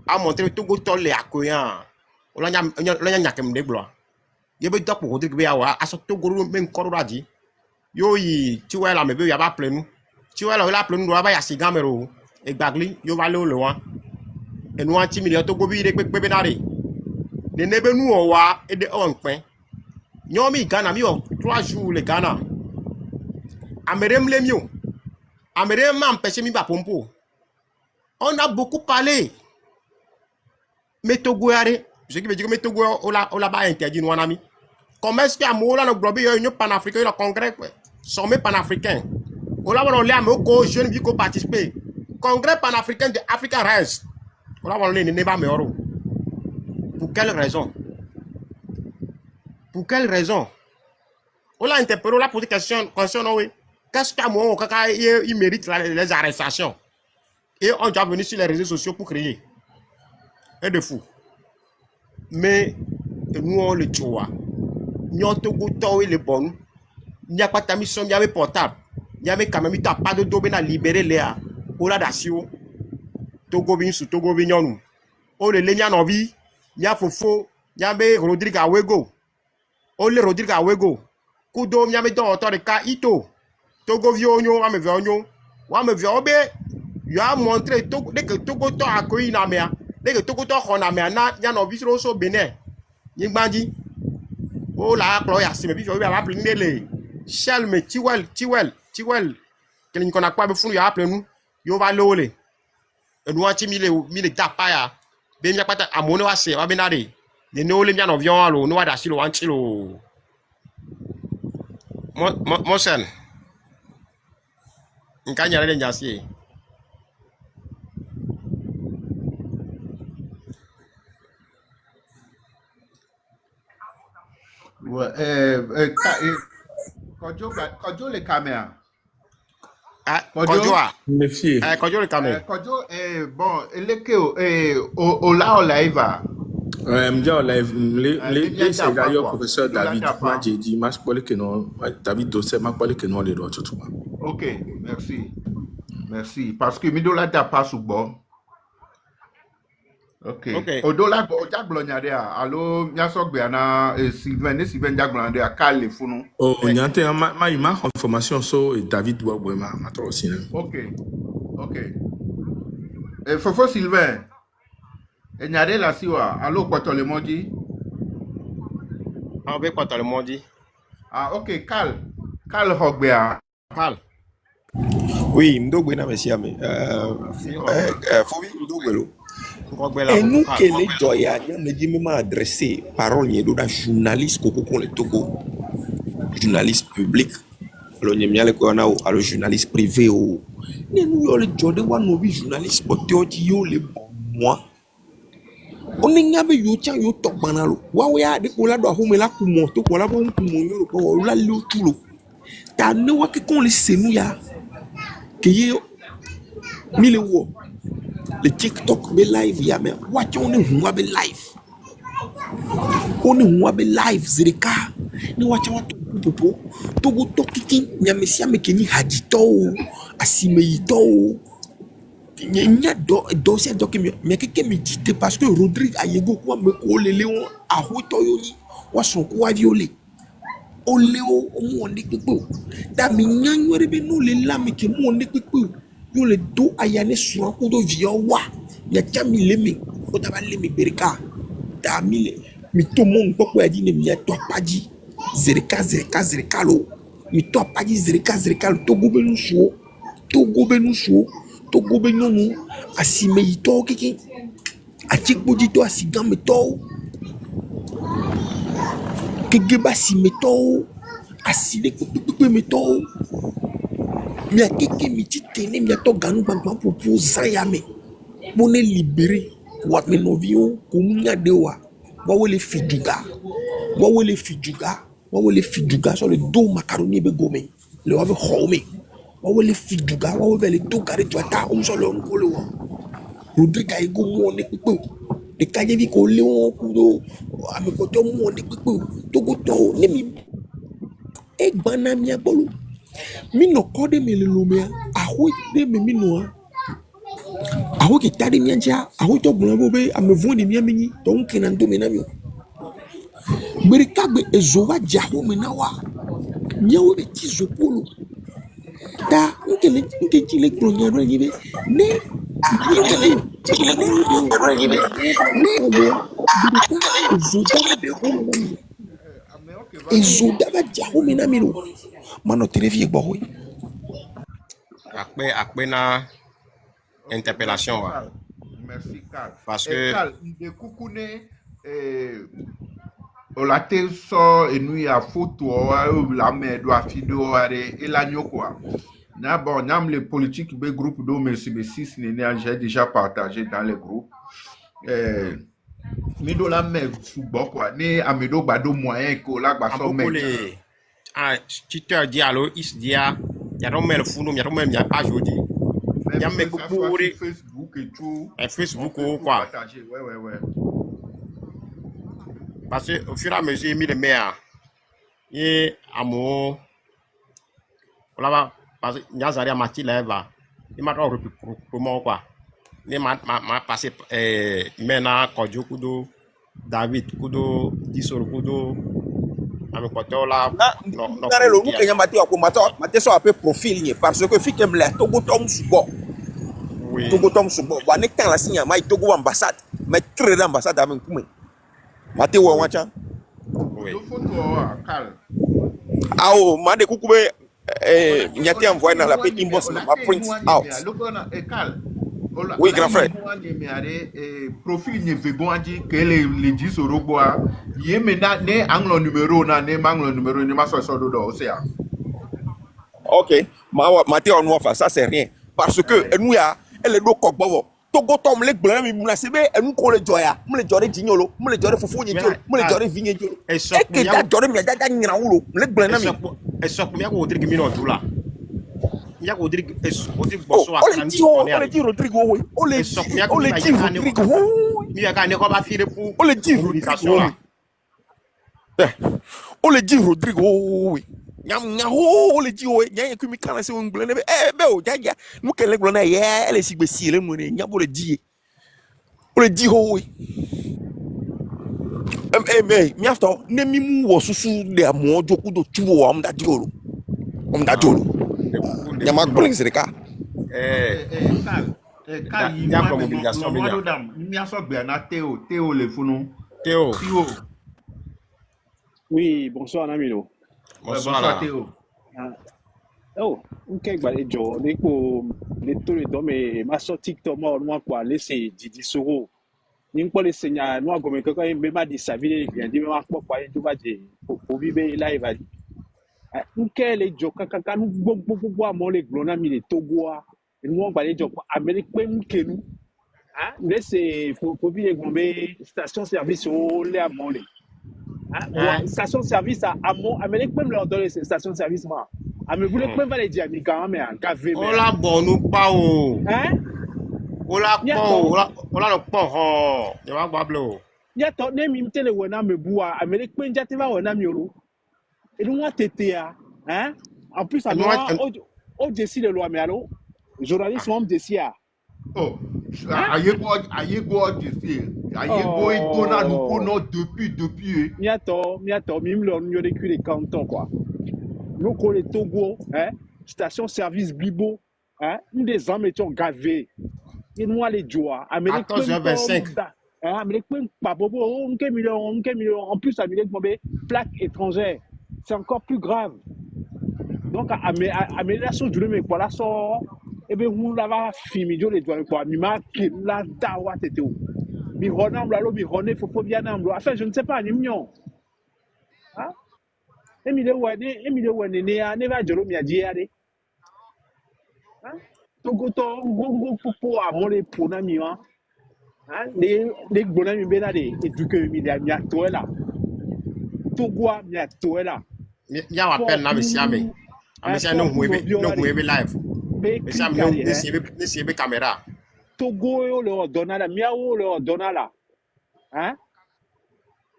à montrer tout le temps les accueillants. On a kem de gloire. Il y a des pour Rodrigue à sort de gros même corona dit. Yo tu vois là mais il y a pas plein nous. Tu vois là il a plein nous là-bas il y a 6 gamero et bagli yo va le loin. Et nous anti millions to go bi de pepe nare. Ne nebe nous on wa et de on pain. Nyomi Ghana mi o 3 jours le Ghana. Amerem le mio. Amerem m'a empêché mi ba pompo. On a beaucoup parlé. Mais Togo yare, ce qui veut dire que Togo on la ba interdit nous ami. Comment est-ce que amola no globe yo union panafricain le congrès sommet panafricain. On la on le ko jeune bi ko participer. Congrès panafricain de Africa Rise. On la on le ne ba me oro. Pour quelle raison? Pour quelle raison? On l'a interpellé, on l'a posé question, oui. Qu'est-ce qu'à moi, il mérite les arrestations? Et on doit venir sur les réseaux sociaux pour crier. Et de fou. Mais nous, on le tue. Nous, on te les bons. Il n'y a pas de mission, il y avait portable. Il y avait quand même pas de domaine à libérer les pour la dasio. Togo bin sous Togo bin. On le lénia en vie. Il y a Fofo. Il y avait Rodrigue Awego. Ole Rodrigue Awego. Kudo miame don auto de ka ito. Togo vionyo, wa me vionyo. Wa me viobe. You a montré Togo dès que Togo to accueilli na mea. Dès que Togo to khona mea na ya no visro so Benin. Yingbanji. Oh la kloya si me bi va appeler les Shell me Tiwel. Kelin kona kwa be funu ya appeler nous. Yo va lole. E nous anti mile tapa ya. Be mi akpata amone wa se wa benade. Ne no le mi an avion alo no wa da silo anchilo. Mosen. Nkanya le nyasi. Ouais, Kodjo les caméras. Kodjo a. Méfiez. Kodjo le caméra. Kodjo, bon, au live. M'dia live les c'est d'ailleurs professeur David m'a dit m'a parlé que non David Dossé m'a parlé que non les droits tout. OK, merci parce que midola da pas sous bon. OK. Odola oja glonyade allo nyasok be na Sylvain Diaglande a calé funu. Oh nyante ma information so David doit vraiment ma trop aussi. OK. Fofo Sylvain et nyade la siwa allo kwato le mondi. Ah be kwato le mondi. Ah OK, Cal Hogbea. Cal. Oui, mdogwe na mesia me. Fobi mdogwe lo. Et nous que les doya ne dit même adresser parole ni do journaliste koko le Togo. Journaliste public. Le nyamiale ko na o le journaliste privé o. Ne nous yo le jode wa no bi journaliste poteoti yo le moi. On est ngabe yo tia yo tok banalo. Wa ya de ko la do ahome la ku mo to ko la bo ku mo yo ko la lo tulo. Ta ne wa ke kon le senu ya. Que yo mille wo. Le TikTok be live ya me watch on huwa be live. On huwa be live zirika. Ni watch wa popo. Togo tokiki nyamesia mekeni hadito asimeyito. Nya do se document mais que me dit parce que Rodrigue Ayego quoi me coller léon a hoto yoni wa son quoi violé. O léo o mo ndi pepo. Da mi nyanyo rebe no le lame ke mo ndi pepo. Yo le do ayane sur ko do viowa ya chami lemi ko taba lemi berika da mile mi to mon ko ko adi ne mi to paji zerika lo mi to paji zerika lo to gobenu so to gobenu mu asime ito kiki achikboji to asigam to kegeba simeto asile ko pepe meto mi a keke mi titene mi a to ganu bangban pour zayame mon est libéré wa me novio kumunya dewa wa wele fiduga sur le dos macaroni be gome le wa be home wa wele fiduga wa wele to kare twata sur le ngolo Rodrigue Aigo mo ne pipo de kaje bi ko le won ku do ami ko to mo ne pipo Togo to ne mi e gbana mi agbolu mi no ko de mi le lo me aho de mi no aho ki tade mi anja aho to gbon bo be ame vun ni mi amini to nkin na ndo me na mi gbere kagbe ezo wa jaho me na wa nyawo be ti zo polo da nke chile kronya ro ni be ne ezo daba jaho me na mi no mano televi gbo ho Après na interpellation wa. Merci Carl. Parce que Carl, de kukune olate so enu ya photo la me do afido are elanyo kwa. Na bon, nam les politiques be groupe do merci 6 j'ai déjà partagé dans les groupes. Mi do la me subo kwa ni amedo gbado moyen ko la gba so me. Twitter dialo is dia ya do mel fundo ya do mel ya page odi. Ya me beaucoup Facebook et tout. Et Facebook quoi. Ouais. Parce que au fur et à mesure mi le maire et amo là parce que Nyazari Mati là il m'a trop comment quoi. Ni ma passé maintenant Kodjo Kudo David Kudo Disoro Kudo avec Kotola non le nous kenya mati ko mati so appel profil ni parce que fi kem la Togo tom subo oui Togo tom subo wa nek tan la sinya mai Togo ambassade mais très d'ambassade avec kuma mati wo wacha oui photo Carl ah mande kukube nyati envoyé dans la petite inbox ma print out Carl oui grand frère profil ni vegonji que les 10 euros bois yemena ne anglo numéro na ne manglo numéro ni ma so do océan. OK mati on va ça c'est rien parce que nous ya elle do kokbo Togo tom le gblem mi na sebe enu ko le joya mo le jore jinyolo mo le jore fufu nyi jolo mo le jore vinye jolo e ke da jore mi da nyina wulo le gblem na mi e so mi ko Rodrigue mi no dula ya ko Rodrigue Rodrigue boso wa kan o le di Rodrigue o le di Rodrigue mi ya ka ne ko ba fire pour o le di Rodrigue o le di Rodrigue oui nyam o le di o nya ku mi kan se on gblem be be o jaja nu ke le gblem na ye ele sigbe si le mu ne nya bo le di o oui mi after ne mi mu wo susu de amo joku do tuwo am da diolo nyama gblem se ka Carl ya ko mobilisation bi ya mi aso gbe na Théo le funu Théo. Oui, bonsoir Namino. Bonsoir Théo. Oh, ok, balejo. Neko le to le dome ma so TikTok ma on kwa laisser Didi Soro. Ni ko le senya no agome koko me ma di savile bien di me ma kwa to ba je pour vivre live ali. Nke le jo kaka nu gbogbo amo le glona mi le Togo a. Nous balejo Amérique nkenu. Ah, laisser faut bien gombe station service au le amole. Station service à Amérique même leur donner station service moi. Mais vous voulez pas les dire mais quand même un café. On la bon nous pas oh. Hein? On la bon, on la bon oh. Tu vas bablo. Ya to ne mi tele wona me bua Amérique même jate va wona mi olo. Et nous on tété hein? En plus à moi on décide le loi mais allô journaliste on décide. Oh, ayego d'ici. Ayego idona nous connaissons depuis. Miato, mime leur nous de les cantons quoi. Nous connaissons Togo, hein, station service Bibo, hein, nous des hommes étions gavés. Et nous les joie. Amérique 14h25. Hein, Amérique pas bobo, on million en plus Amérique bombé plaque étrangère. C'est encore plus grave. Donc Amérique so du mais quoi là so et bien vous l'avez filmé les doigts quoi mi marque la dawa tete mi ronam la lo mi roné faut bien namlo enfin je ne sais pas ni mignon hein Emile wane ne va jolo mi adiade hein Togo to go pour amole pour na mi hein les gbona mi bena de éduquer mi da mi atoela Togo mi atoela ya wa pen na mi siame amesi no huebe live. Mais ça ne c'est caméra. Togo le ordonna la miao le ordonna la hein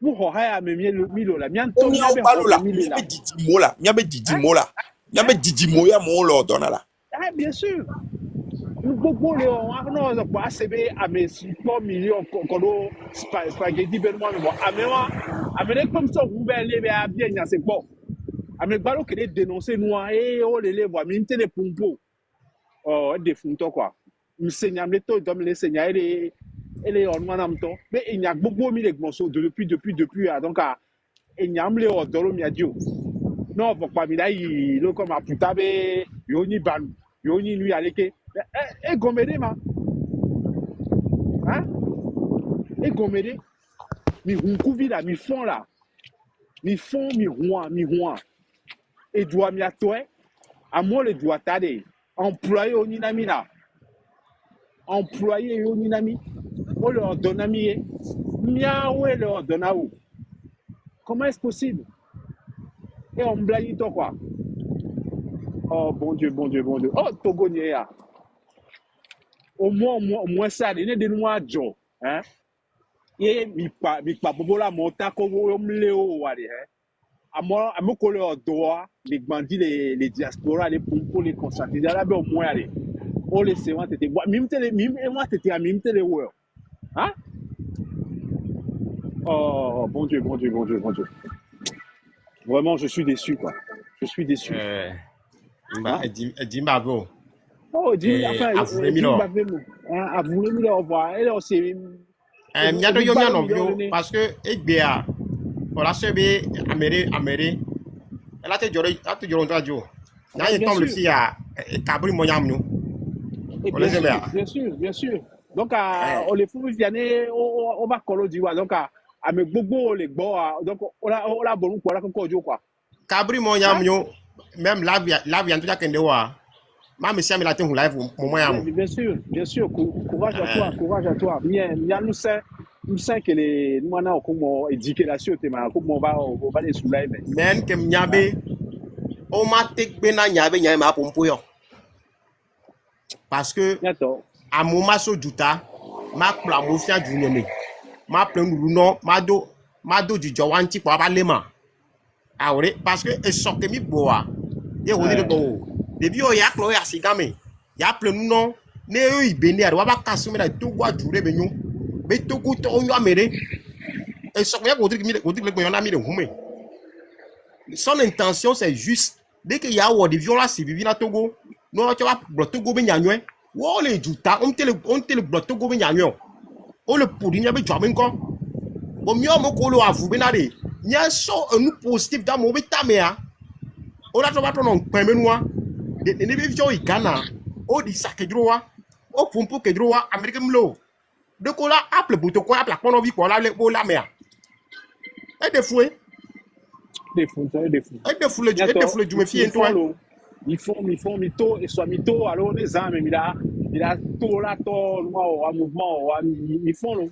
mu ho haya me milo la mianto Omi miabe au balo ho là, me milo la miabe didi mola, miabe didi hein mola, miabe hein didi moya mo lo dona là. ah bien sûr gbogbo le on no zo pa sebe ame 4 millions kodo spaghetti ben moi mo ame le comme ça vous ben le be bien nya se po ame gbalo ke dénoncer nous eh o le bois mi tele pompo oh de funto quoi msenya mleto dom le senya ele on manam to mais il y a gbogbo mi le gmonso depuis donc il y a mle o doro mi adio non pour pas mi là il le comme a putabe yoni ban yoni lui aleke e gomede ma hein e gomede mi hunkuvi là mi fond là mi fond mi roi et doit mi atoe à moi le doit tade employé au ninami là employé au ninami on leur donne ami miaou et leur donne à où comment est-ce possible et on blague toi quoi oh bon Dieu oh Togo Niea au moins ça il est de nous à Joe hein et mi pa bobola monta ko mleo wale hein à moi ko le droit les bandits les diaspora les pour les consacrer là ben au moins aller on les c'est moi t'étais mime et moi t'étais à mime télé hein oh bon Dieu vraiment je suis déçu quoi je suis déçu hein dis bravo. oh dis enfin Avouez-le, dis bravo hein avouez-le au revoir et là c'est miado yo miano bio parce que egbea ola sebe amere ela te joro ntajo na yin tom le fi a kabri mo yam no bien sûr donc on les fout vianer on va colo diwa donc à me gbogbo le gbo donc on la bon ko la ko jo quoi kabri mo yam yo même la via ntuja kende wa ma me siam la te hu live mo yam bien sûr courage à toi bien nous c'est que les nous na ko éduquer la société ma ko on va les sous live men kem nyabe o ma tekbe na nyabe ma pompo yo parce que à moment so juta ma pla mo fia junyeme ma plan runo ma do jijo wanti kwa ba lema awre parce que e soke mi boa ye woni de bo debi o ya klo ya sigame ya plan no ne yo ibeni ari wa ba kasumi na to gwa jure benyu be to ku to onyo amere e soke ya godri le gbo na mi de hume son intention c'est juste dès qu'il y a des violences civiles na Togo no tu va Togo be nyanwe wo le juta on te le Togo be nyanwe o le pour nya be jwamen ko o mi o mo ko lo avu be na de nya so enu positif da mo be tamea o la to ba to no pemenu de ne be vio Ghana o di sakedro wa o pompo kedro wa America mlo de ko la apple buto ko apple kono vi ko la le bo la mea e de foué des fous le du me fie toi ils font mito et soit mito alors les âmes mais il a tout là tout moi mouvement ils font le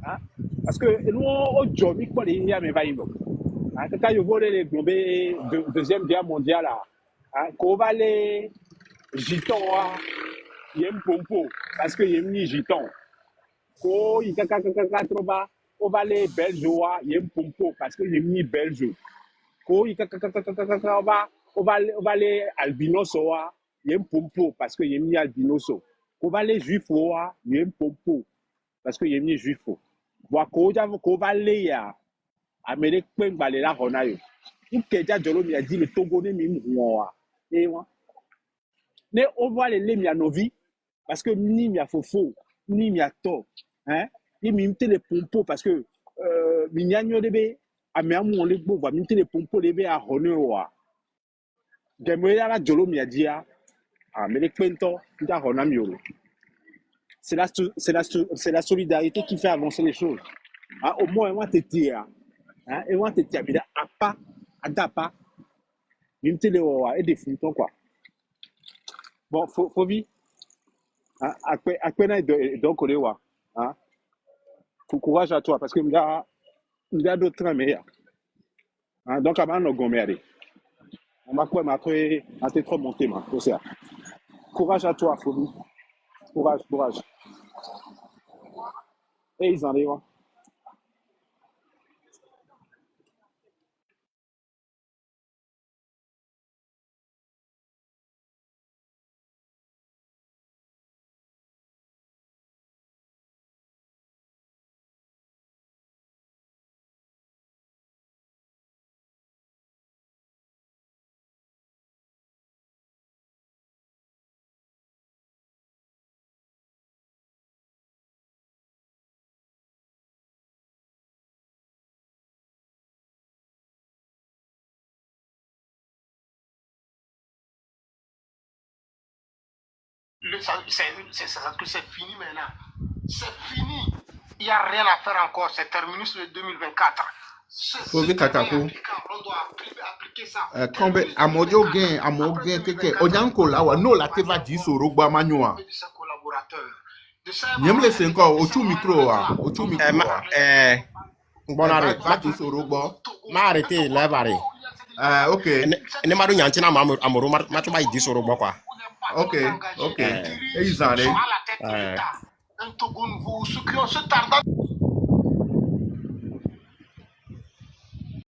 hein parce que nous au job il quoi il y a mais va y hein quand il voit les globés deuxième guerre mondiale là hein qu'on va les giton il y a un pompo parce que il y a un giton ko il trop bas on va les belges il y a un pompo parce que il y a un belge ko on va les albinos il y a un pompo parce que il y a mis albinos on va les juifs il y a un pompo parce que il y a mis juifs voir ko va les ya Amérique ba les la hona yo ukeja jolo mi a dit le Togo ne mi moi et moi ne on va les mi anovi parce que ni mi a fofo ni mi a to hein ni mi te les pompo parce que mi nyanyo debe ame amu on le gbo va mi te les pompo debe a hona wa Gemoya la jolo mi a dit Amérique pento da hona mi yo c'est la solidarité qui fait avancer les choses hein au moins moi t'étais hein et moi t'étais bien à pas à dapa mi te le wa et des fouton quoi bon faut vite hein après na donc on est wa hein courage à toi parce que il y a d'autres trains meilleurs hein donc avant no gomere on m'a quoi m'a trop monté ma c'est ça courage à toi Fobi courage Et ils arrivent. C'est fini maintenant. C'est fini. Il n'y a rien à faire encore. C'est terminé sur le 2024. Faut vite Katako. On doit appliquer ça. Comme Amodio gain, que Onyanko là, no la te va dire sur Rogba Manua. Nyem le c'est encore au micro, au micro. Bon arrête. Ma arrêté là barré. Ok. Ne ma donné na amoro ma to ba di sur Rogba quoi. Ok. Et ils arrivent. Un Togo nouveau, ceux qui ont ce tardant.